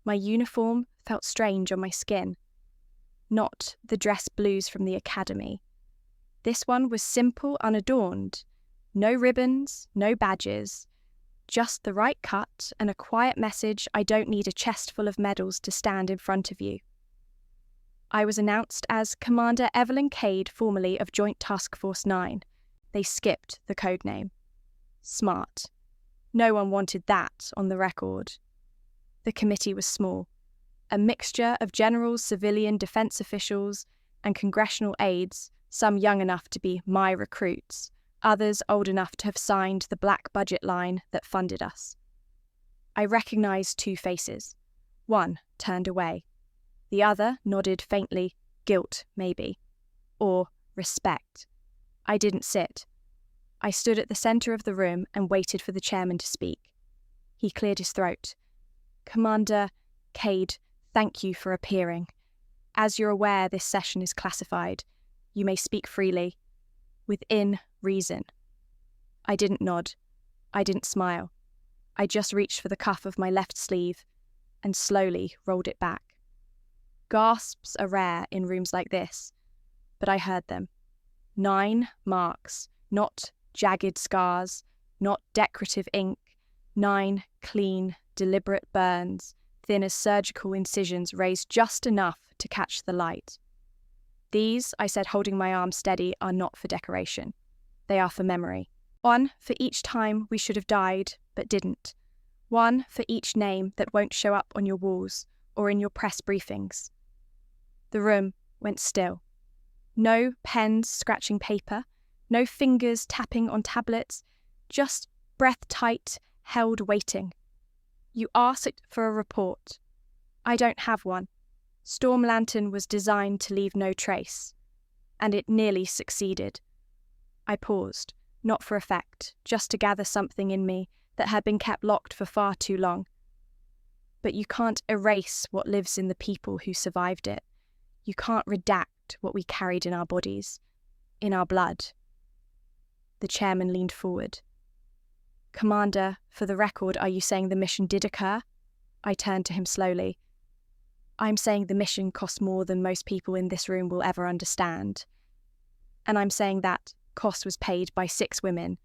A: My uniform felt strange on my skin. Not the dress blues from the academy. This one was simple, unadorned. No ribbons, no badges. Just the right cut and a quiet message: I don't need a chest full of medals to stand in front of you. I was announced as Commander Evelyn Cade, formerly of Joint Task Force 9. They skipped the code name. Smart. No one wanted that on the record. The committee was small. A mixture of generals, civilian defense officials, and congressional aides, some young enough to be my recruits, others old enough to have signed the black budget line that funded us. I recognized 2 faces. One turned away. The other nodded faintly, guilt, maybe. Or respect. I didn't sit. I stood at the center of the room and waited for the chairman to speak. He cleared his throat. Commander Cade, thank you for appearing. As you're aware, this session is classified. You may speak freely. Within reason. I didn't nod. I didn't smile. I just reached for the cuff of my left sleeve and slowly rolled it back. Gasps are rare in rooms like this, but I heard them. 9 marks, not jagged scars, not decorative ink. 9 clean, deliberate burns, thin as surgical incisions raised just enough to catch the light. These, I said, holding my arm steady, are not for decoration. They are for memory. 1 for each time we should have died, but didn't. 1 for each name that won't show up on your walls or in your press briefings. The room went still. No pens scratching paper, no fingers tapping on tablets, just breath-tight, held waiting. You asked for a report. I don't have one. Storm Lantern was designed to leave no trace, and it nearly succeeded. I paused, not for effect, just to gather something in me that had been kept locked for far too long. But you can't erase what lives in the people who survived it. You can't redact what we carried in our bodies, in our blood. The chairman leaned forward. Commander, for the record, are you saying the mission did occur? I turned to him slowly. I'm saying the mission cost more than most people in this room will ever understand. And I'm saying that cost was paid by 6 women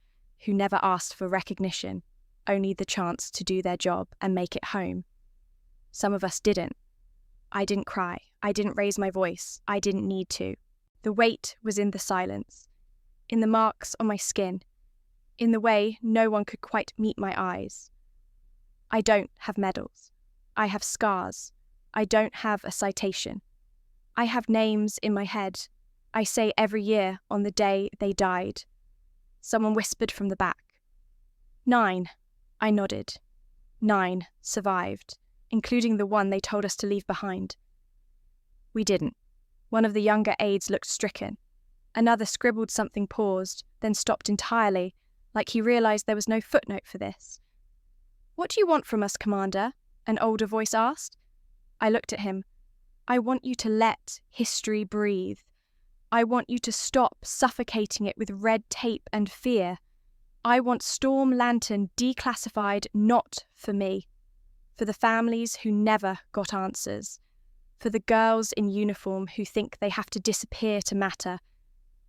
A: who never asked for recognition, only the chance to do their job and make it home. Some of us didn't. I didn't cry. I didn't raise my voice. I didn't need to. The weight was in the silence, in the marks on my skin, in the way no one could quite meet my eyes. I don't have medals. I have scars. I don't have a citation. I have names in my head. I say every year on the day they died. Someone whispered from the back. 9. I nodded. 9 survived, including the one they told us to leave behind. We didn't. One of the younger aides looked stricken. Another scribbled something, paused, then stopped entirely, like he realized there was no footnote for this. What do you want from us, Commander? An older voice asked. I looked at him. I want you to let history breathe. I want you to stop suffocating it with red tape and fear. I want Storm Lantern declassified not for me, for the families who never got answers, for the girls in uniform who think they have to disappear to matter,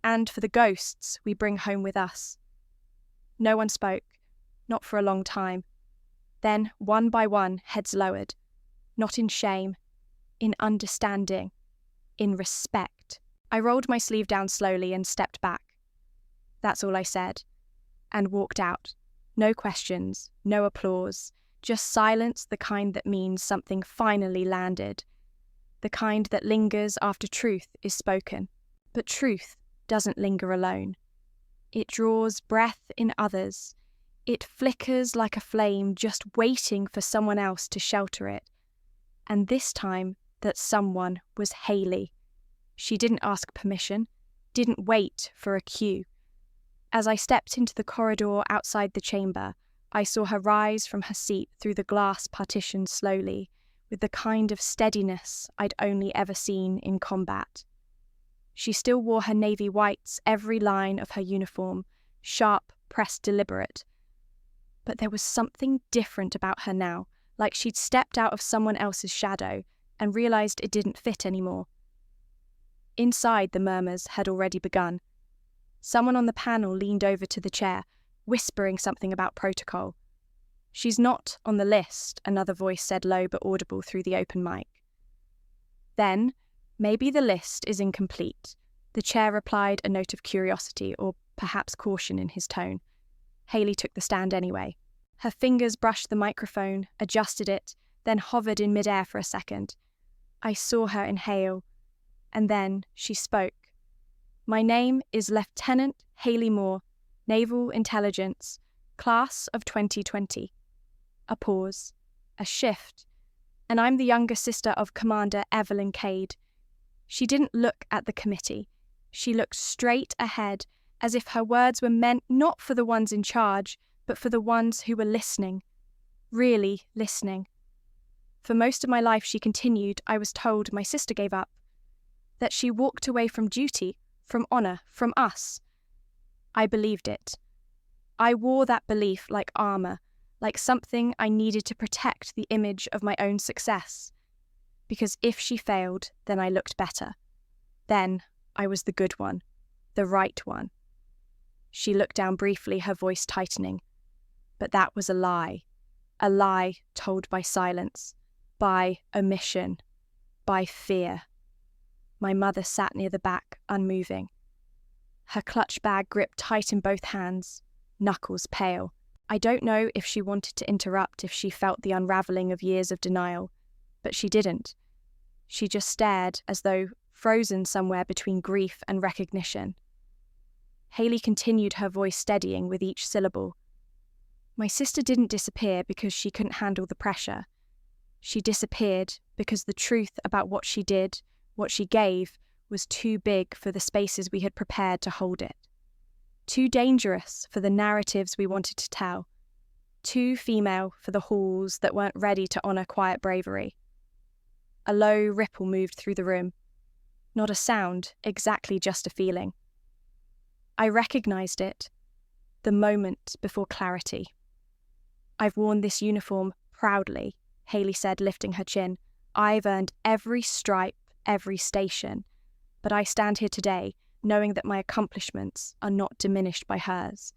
A: and for the ghosts we bring home with us. No one spoke, not for a long time. Then, one by one, heads lowered, not in shame, in understanding, in respect. I rolled my sleeve down slowly and stepped back. That's all I said, and walked out. No questions, no applause, just silence, the kind that means something finally landed, the kind that lingers after truth is spoken. But truth doesn't linger alone. It draws breath in others. It flickers like a flame, just waiting for someone else to shelter it. And this time, that someone was Haley. She didn't ask permission, didn't wait for a cue. As I stepped into the corridor outside the chamber, I saw her rise from her seat through the glass partition slowly, with the kind of steadiness I'd only ever seen in combat. She still wore her navy whites, every line of her uniform, sharp, pressed, deliberate. But there was something different about her now, like she'd stepped out of someone else's shadow and realized it didn't fit anymore. Inside, the murmurs had already begun. Someone on the panel leaned over to the chair, whispering something about protocol. She's not on the list, another voice said, low but audible through the open mic. Then, maybe the list is incomplete. The chair replied, a note of curiosity or perhaps caution in his tone. Haley took the stand anyway. Her fingers brushed the microphone, adjusted it, then hovered in midair for a second. I saw her inhale, and then she spoke. My name is Lieutenant Haley Moore, Naval Intelligence, Class of 2020. A pause, a shift, and I'm the younger sister of Commander Evelyn Cade. She didn't look at the committee. She looked straight ahead, as if her words were meant not for the ones in charge, but for the ones who were listening, really listening. For most of my life, she continued, I was told my sister gave up, that she walked away from duty, from honour, from us. I believed it. I wore that belief like armour, like something I needed to protect the image of my own success. Because if she failed, then I looked better. Then I was the good one, the right one. She looked down briefly, her voice tightening. But that was a lie told by silence, by omission, by fear. My mother sat near the back, unmoving. Her clutch bag gripped tight in both hands, knuckles pale. I don't know if she wanted to interrupt, if she felt the unravelling of years of denial, but she didn't. She just stared, as though frozen somewhere between grief and recognition. Haley continued, her voice steadying with each syllable. My sister didn't disappear because she couldn't handle the pressure. She disappeared because the truth about what she did, what she gave, was too big for the spaces we had prepared to hold it. Too dangerous for the narratives we wanted to tell. Too female for the halls that weren't ready to honour quiet bravery. A low ripple moved through the room. Not a sound, exactly just a feeling. I recognised it, the moment before clarity. "I've worn this uniform proudly," Haley said, lifting her chin. "I've earned every stripe, every station. But I stand here today knowing that my accomplishments are not diminished by hers.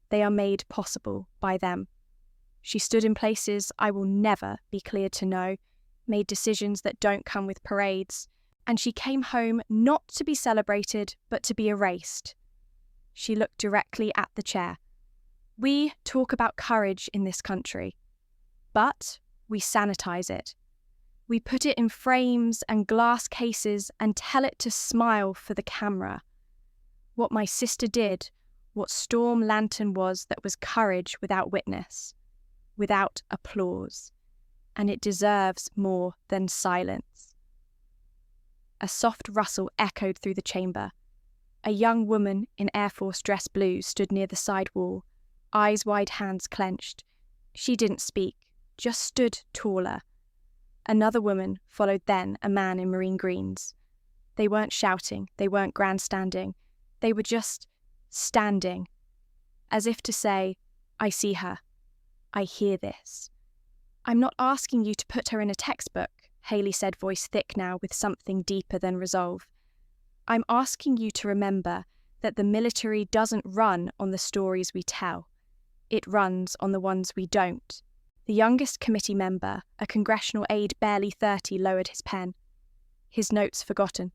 A: They are made possible by them. She stood in places I will never be cleared to know, made decisions that don't come with parades, and she came home not to be celebrated, but to be erased." She looked directly at the chair. "We talk about courage in this country, but we sanitize it. We put it in frames and glass cases and tell it to smile for the camera. What my sister did, what Storm Lantern was, that was courage without witness, without applause, and it deserves more than silence." A soft rustle echoed through the chamber. A young woman in Air Force dress blue stood near the side wall, eyes wide, hands clenched. She didn't speak, just stood taller. Another woman followed, then a man in marine greens. They weren't shouting, they weren't grandstanding, they were just standing, as if to say, "I see her. I hear this." "I'm not asking you to put her in a textbook," Haley said, voice thick now with something deeper than resolve. "I'm asking you to remember that the military doesn't run on the stories we tell. It runs on the ones we don't." The youngest committee member, a congressional aide barely 30, lowered his pen. His notes forgotten.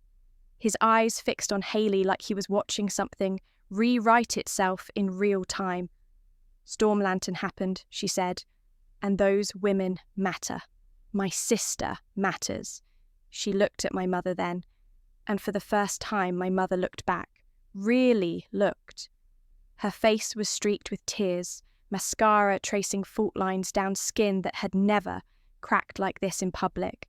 A: His eyes fixed on Haley like he was watching something rewrite itself in real time. "Storm Lantern happened," she said, "and those women matter. My sister matters." She looked at my mother then, and for the first time my mother looked back, really looked. Her face was streaked with tears, mascara tracing fault lines down skin that had never cracked like this in public.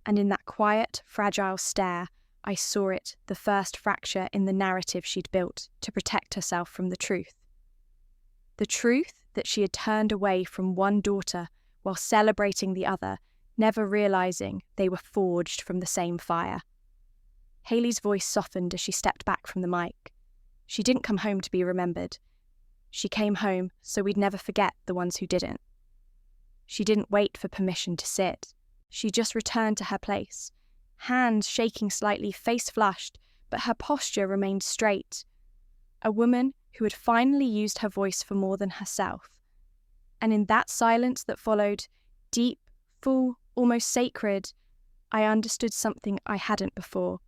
A: And in that quiet, fragile stare, I saw it, the first fracture in the narrative she'd built to protect herself from the truth. The truth that she had turned away from one daughter while celebrating the other, never realizing they were forged from the same fire. Haley's voice softened as she stepped back from the mic. She didn't come home to be remembered. She came home so we'd never forget the ones who didn't. She didn't wait for permission to sit. She just returned to her place, hands shaking slightly, face flushed, but her posture remained straight. A woman who had finally used her voice for more than herself. And in that silence that followed, deep, full, almost sacred, I understood something I hadn't before.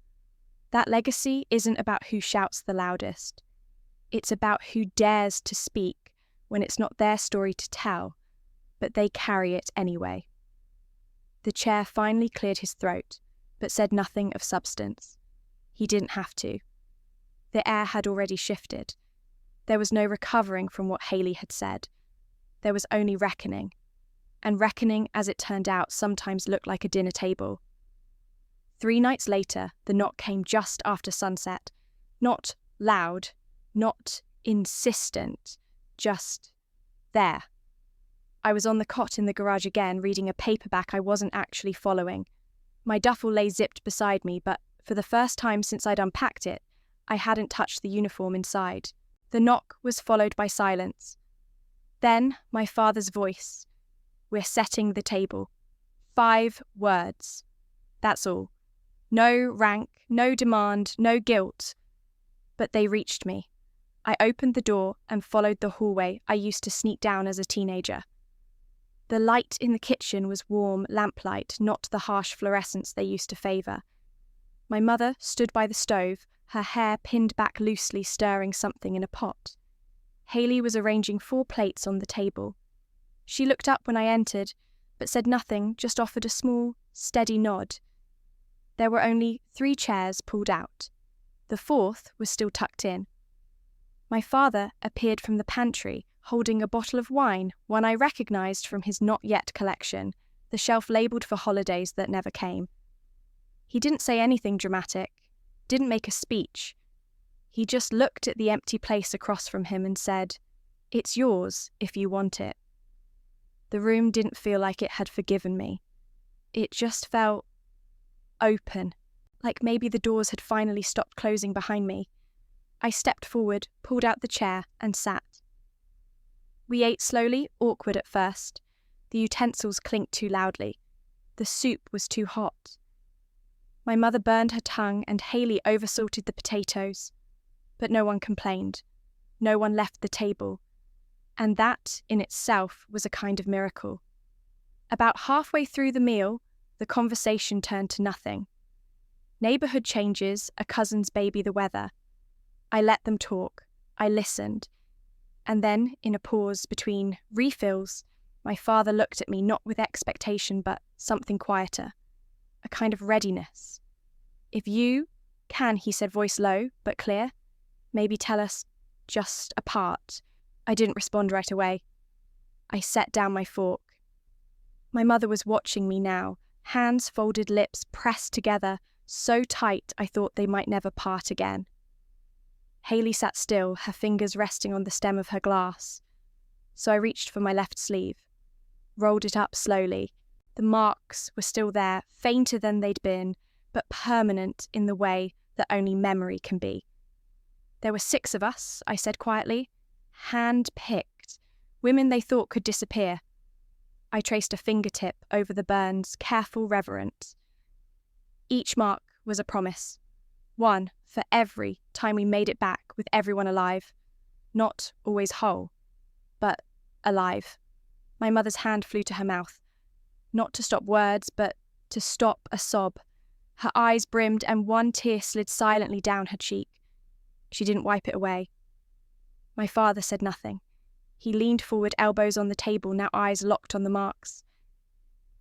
A: That legacy isn't about who shouts the loudest. It's about who dares to speak when it's not their story to tell, but they carry it anyway. The chair finally cleared his throat, but said nothing of substance. He didn't have to. The air had already shifted. There was no recovering from what Haley had said. There was only reckoning. And reckoning, as it turned out, sometimes looked like a dinner table. 3 nights later, the knock came just after sunset. Not loud, not insistent, just there. I was on the cot in the garage again, reading a paperback I wasn't actually following. My duffel lay zipped beside me, but for the first time since I'd unpacked it, I hadn't touched the uniform inside. The knock was followed by silence. Then my father's voice. "We're setting the table." 5 words. That's all. No rank, no demand, no guilt. But they reached me. I opened the door and followed the hallway I used to sneak down as a teenager. The light in the kitchen was warm lamplight, not the harsh fluorescence they used to favour. My mother stood by the stove, her hair pinned back loosely, stirring something in a pot. Haley was arranging 4 plates on the table. She looked up when I entered, but said nothing, just offered a small, steady nod. There were only 3 chairs pulled out. The 4th was still tucked in. My father appeared from the pantry, holding a bottle of wine, one I recognised from his not-yet collection. the shelf labelled for holidays that never came. He didn't say anything dramatic, didn't make a speech. He just looked at the empty place across from him and said, "It's yours if you want it." The room didn't feel like it had forgiven me. It just felt open, like maybe the doors had finally stopped closing behind me. I stepped forward, pulled out the chair, and sat. We ate slowly, awkward at first. The utensils clinked too loudly. The soup was too hot. My mother burned her tongue and Haley oversalted the potatoes. But no one complained. No one left the table. And that, in itself, was a kind of miracle. About halfway through the meal, the conversation turned to nothing. Neighbourhood changes, a cousin's baby, the weather. I let them talk. I listened. And then, in a pause between refills, my father looked at me not with expectation but something quieter, a kind of readiness. "If you can," he said, voice low but clear, "maybe tell us just a part." I didn't respond right away. I set down my fork. My mother was watching me now, hands folded, lips pressed together, so tight I thought they might never part again. Haley sat still, her fingers resting on the stem of her glass. So I reached for my left sleeve, rolled it up slowly. The marks were still there, fainter than they'd been, but permanent in the way that only memory can be. "There were 6 of us," I said quietly, hand-picked, women they thought could disappear. I traced a fingertip over the burns, careful, reverent. Each mark was a promise. One for every time we made it back with everyone alive. Not always whole, but alive. My mother's hand flew to her mouth. Not to stop words, but to stop a sob. Her eyes brimmed and one tear slid silently down her cheek. She didn't wipe it away. My father said nothing. He leaned forward, elbows on the table, now eyes locked on the marks.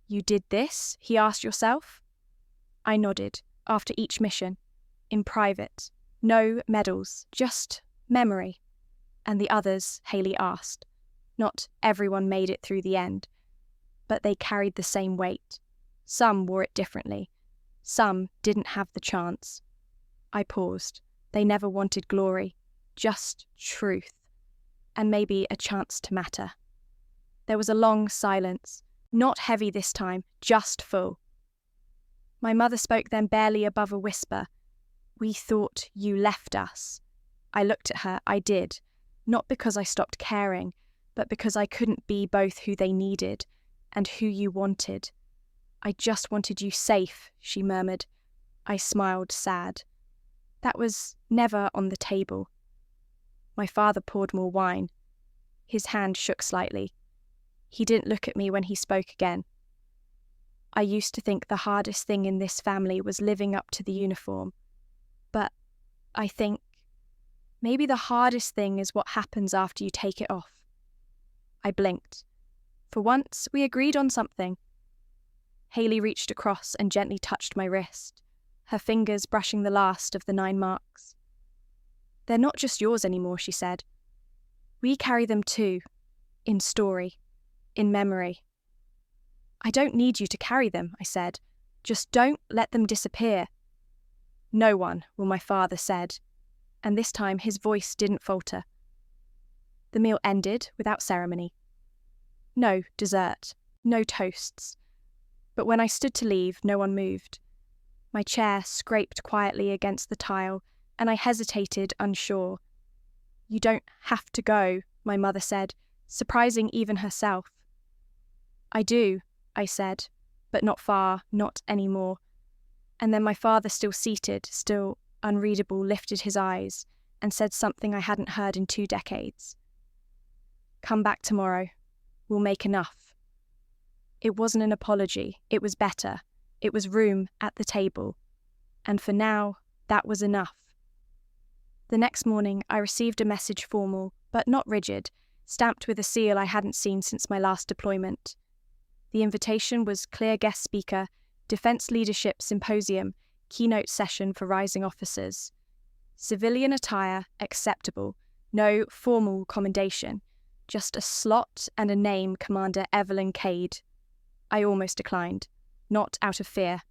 A: "You did this?" he asked. "Yourself?" I nodded, after each mission. In private. No medals, just memory. "And the others?" Haley asked. Not everyone made it through the end, but they carried the same weight. Some wore it differently. Some didn't have the chance. I paused. They never wanted glory, just truth, and maybe a chance to matter. There was a long silence, not heavy this time, just full. My mother spoke then barely above a whisper. "We thought you left us." I looked at her. I did, not because I stopped caring, but because I couldn't be both who they needed and who you wanted. "I just wanted you safe," she murmured. I smiled, sad. That was never on the table. My father poured more wine. His hand shook slightly. He didn't look at me when he spoke again. "I used to think the hardest thing in this family was living up to the uniform. But I think maybe the hardest thing is what happens after you take it off." I blinked. For once, we agreed on something. Haley reached across and gently touched my wrist, her fingers brushing the last of the 9 marks. "They're not just yours anymore," she said. "We carry them too, in story, in memory." "I don't need you to carry them," I said. "Just don't let them disappear." "No one," my father said, and this time his voice didn't falter. The meal ended without ceremony. No dessert, no toasts. But when I stood to leave, no one moved. My chair scraped quietly against the tile, and I hesitated, unsure. "You don't have to go," my mother said, surprising even herself. "I do," I said, "but not far, not anymore." And then my father, still seated, still unreadable, lifted his eyes and said something I hadn't heard in 2 decades. "Come back tomorrow. We'll make enough." It wasn't an apology. It was better. It was room at the table. And for now, that was enough. The next morning, I received a message, formal, but not rigid, stamped with a seal I hadn't seen since my last deployment. The invitation was clear guest speaker, Defense Leadership Symposium, keynote session for rising officers. Civilian attire acceptable, no formal commendation, just a slot and a name, Commander Evelyn Cade. I almost declined, not out of fear,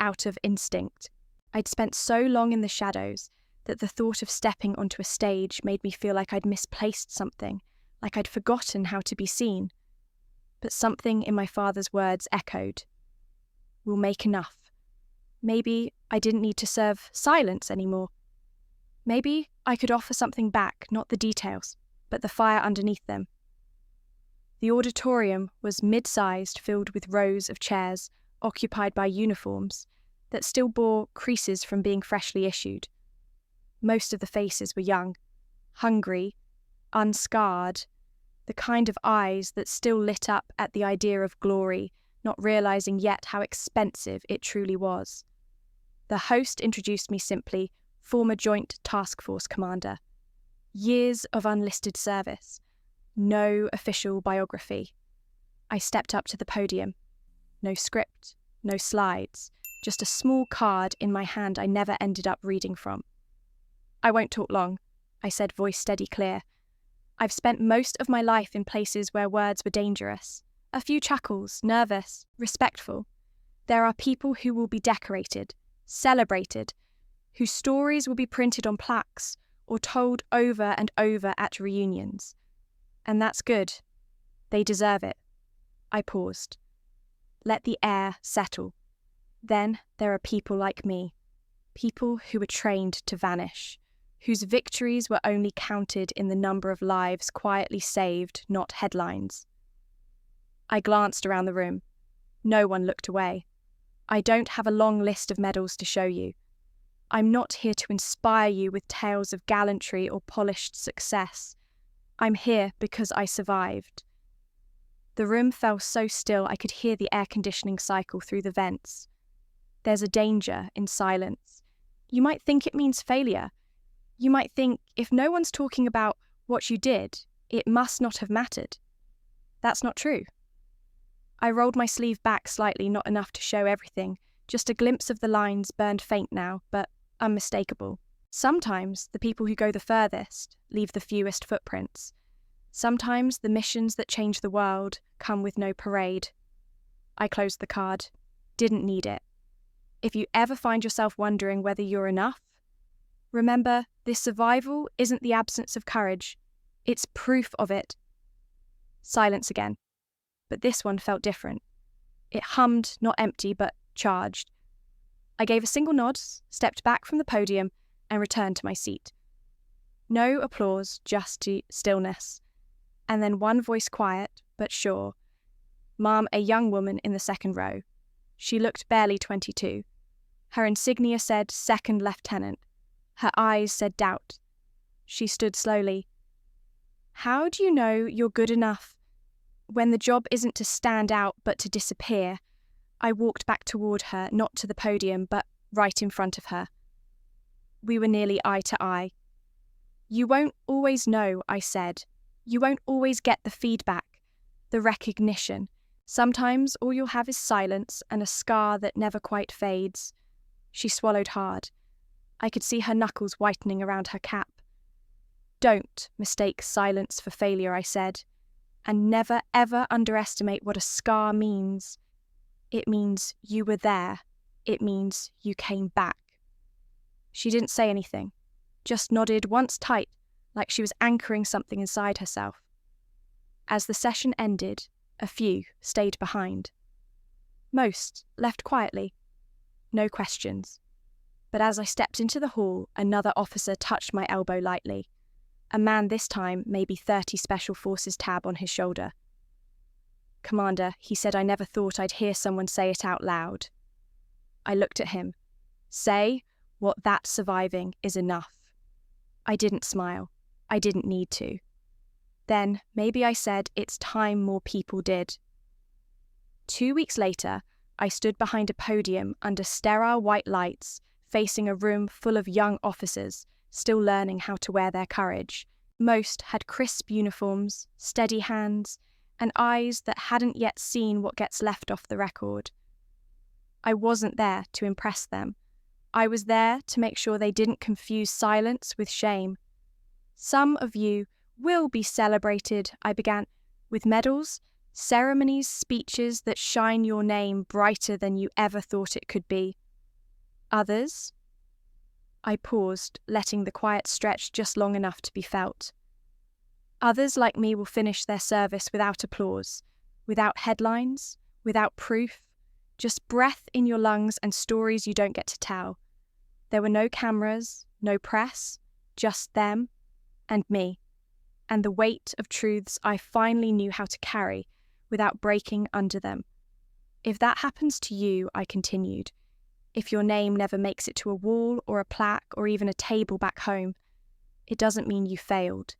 A: out of instinct. I'd spent so long in the shadows that the thought of stepping onto a stage made me feel like I'd misplaced something, like I'd forgotten how to be seen. But something in my father's words echoed. We'll make enough. Maybe I didn't need to serve silence anymore. Maybe I could offer something back, not the details, but the fire underneath them. The auditorium was mid-sized, filled with rows of chairs occupied by uniforms that still bore creases from being freshly issued. Most of the faces were young, hungry, unscarred, the kind of eyes that still lit up at the idea of glory, not realizing yet how expensive it truly was. The host introduced me simply, former Joint Task Force Commander. Years of unlisted service. No official biography. I stepped up to the podium. No script, no slides, just a small card in my hand I never ended up reading from. I won't talk long, I said, voice steady clear. I've spent most of my life in places where words were dangerous. A few chuckles, nervous, respectful. There are people who will be decorated, celebrated, whose stories will be printed on plaques or told over and over at reunions. And that's good. They deserve it. I paused. Let the air settle. Then there are people like me. People who were trained to vanish, whose victories were only counted in the number of lives quietly saved, not headlines. I glanced around the room. No one looked away. I don't have a long list of medals to show you. I'm not here to inspire you with tales of gallantry or polished success. I'm here because I survived. The room fell so still I could hear the air conditioning cycle through the vents. There's a danger in silence. You might think it means failure. You might think if no one's talking about what you did, it must not have mattered. That's not true. I rolled my sleeve back slightly, not enough to show everything. Just a glimpse of the lines burned faint now, but unmistakable. Sometimes the people who go the furthest leave the fewest footprints. Sometimes the missions that change the world come with no parade. I closed the card. Didn't need it. If you ever find yourself wondering whether you're enough, remember, this survival isn't the absence of courage. It's proof of it. Silence again. But this one felt different. It hummed, not empty, but charged. I gave a single nod, stepped back from the podium, and returned to my seat. No applause, just stillness. And then one voice quiet, but sure. Mom, a young woman in the second row. She looked barely 22. Her insignia said second lieutenant. Her eyes said doubt. She stood slowly. How do you know you're good enough when the job isn't to stand out but to disappear? I walked back toward her, not to the podium, but right in front of her. We were nearly eye to eye. You won't always know, I said. You won't always get the feedback, the recognition. Sometimes all you'll have is silence and a scar that never quite fades. She swallowed hard. I could see her knuckles whitening around her cap. Don't mistake silence for failure, I said, and never ever underestimate what a scar means. It means you were there. It means you came back. She didn't say anything, just nodded once tight, like she was anchoring something inside herself. As the session ended, a few stayed behind. Most left quietly. No questions. But as I stepped into the hall, another officer touched my elbow lightly. A man this time, maybe 30 Special Forces tab on his shoulder. Commander, he said, I never thought I'd hear someone say it out loud. I looked at him. Say what that surviving is enough. I didn't smile. I didn't need to. Then maybe I said it's time more people did. 2 weeks later, I stood behind a podium under sterile white lights, facing a room full of young officers, still learning how to wear their courage. Most had crisp uniforms, steady hands, and eyes that hadn't yet seen what gets left off the record. I wasn't there to impress them. I was there to make sure they didn't confuse silence with shame. Some of you will be celebrated, I began, with medals, Ceremonies, speeches that shine your name brighter than you ever thought it could be. Others? I paused, letting the quiet stretch just long enough to be felt. Others like me will finish their service without applause, without headlines, without proof, just breath in your lungs and stories you don't get to tell. There were no cameras, no press, just them and me, and the weight of truths I finally knew how to carry without breaking under them. If that happens to you, I continued, if your name never makes it to a wall or a plaque or even a table back home, it doesn't mean you failed.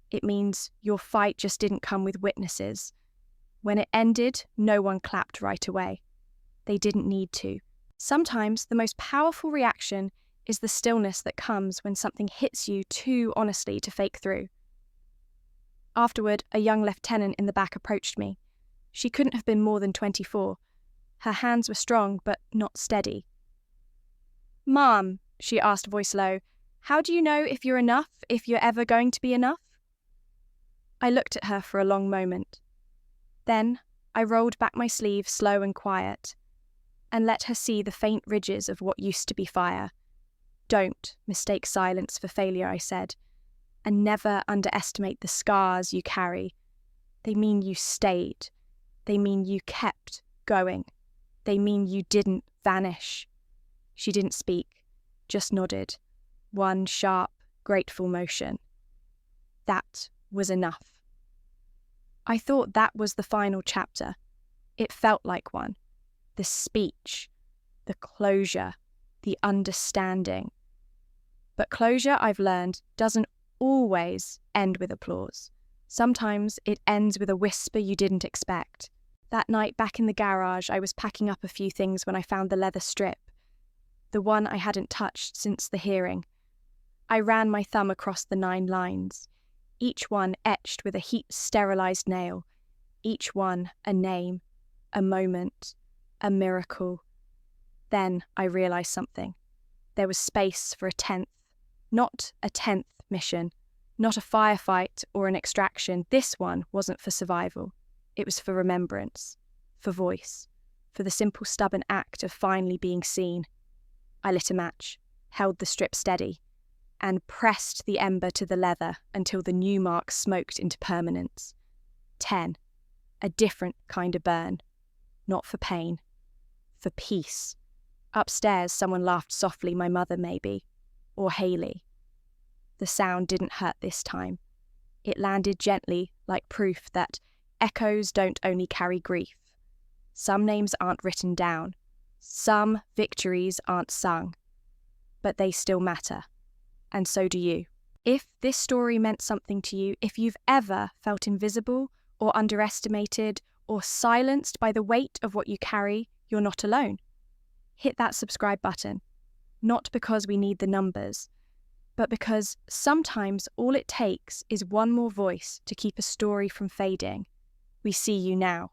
A: It means your fight just didn't come with witnesses. When it ended, no one clapped right away. They didn't need to. Sometimes the most powerful reaction is the stillness that comes when something hits you too honestly to fake through. Afterward, a young lieutenant in the back approached me. She couldn't have been more than 24. Her hands were strong, but not steady. "Mom," she asked, voice low, "how do you know if you're enough, if you're ever going to be enough?" I looked at her for a long moment. Then I rolled back my sleeve slow and quiet, and let her see the faint ridges of what used to be fire. "Don't mistake silence for failure," I said, "and never underestimate the scars you carry. They mean you stayed. They mean you kept going. They mean you didn't vanish." She didn't speak, just nodded. One sharp, grateful motion. That was enough. I thought that was the final chapter. It felt like one. The speech, the closure, the understanding. But closure, I've learned, doesn't always end with applause. Sometimes it ends with a whisper you didn't expect. That night back in the garage, I was packing up a few things when I found the leather strip, the one I hadn't touched since the hearing. I ran my thumb across the 9 lines, each one etched with a heat-sterilized nail, each one a name, a moment, a miracle. Then I realized something. There was space for a 10th, not a 10th mission, not a firefight or an extraction. This one wasn't for survival. It was for remembrance, for voice, for the simple stubborn act of finally being seen. I lit a match, held the strip steady, and pressed the ember to the leather until the new mark smoked into permanence. 10. A different kind of burn. Not for pain. For peace. Upstairs, someone laughed softly, my mother maybe, or Haley. The sound didn't hurt this time. It landed gently, like proof that echoes don't only carry grief. Some names aren't written down. Some victories aren't sung. But they still matter. And so do you. If this story meant something to you, if you've ever felt invisible or underestimated or silenced by the weight of what you carry, you're not alone. Hit that subscribe button. Not because we need the numbers, but because sometimes all it takes is one more voice to keep a story from fading. We see you now.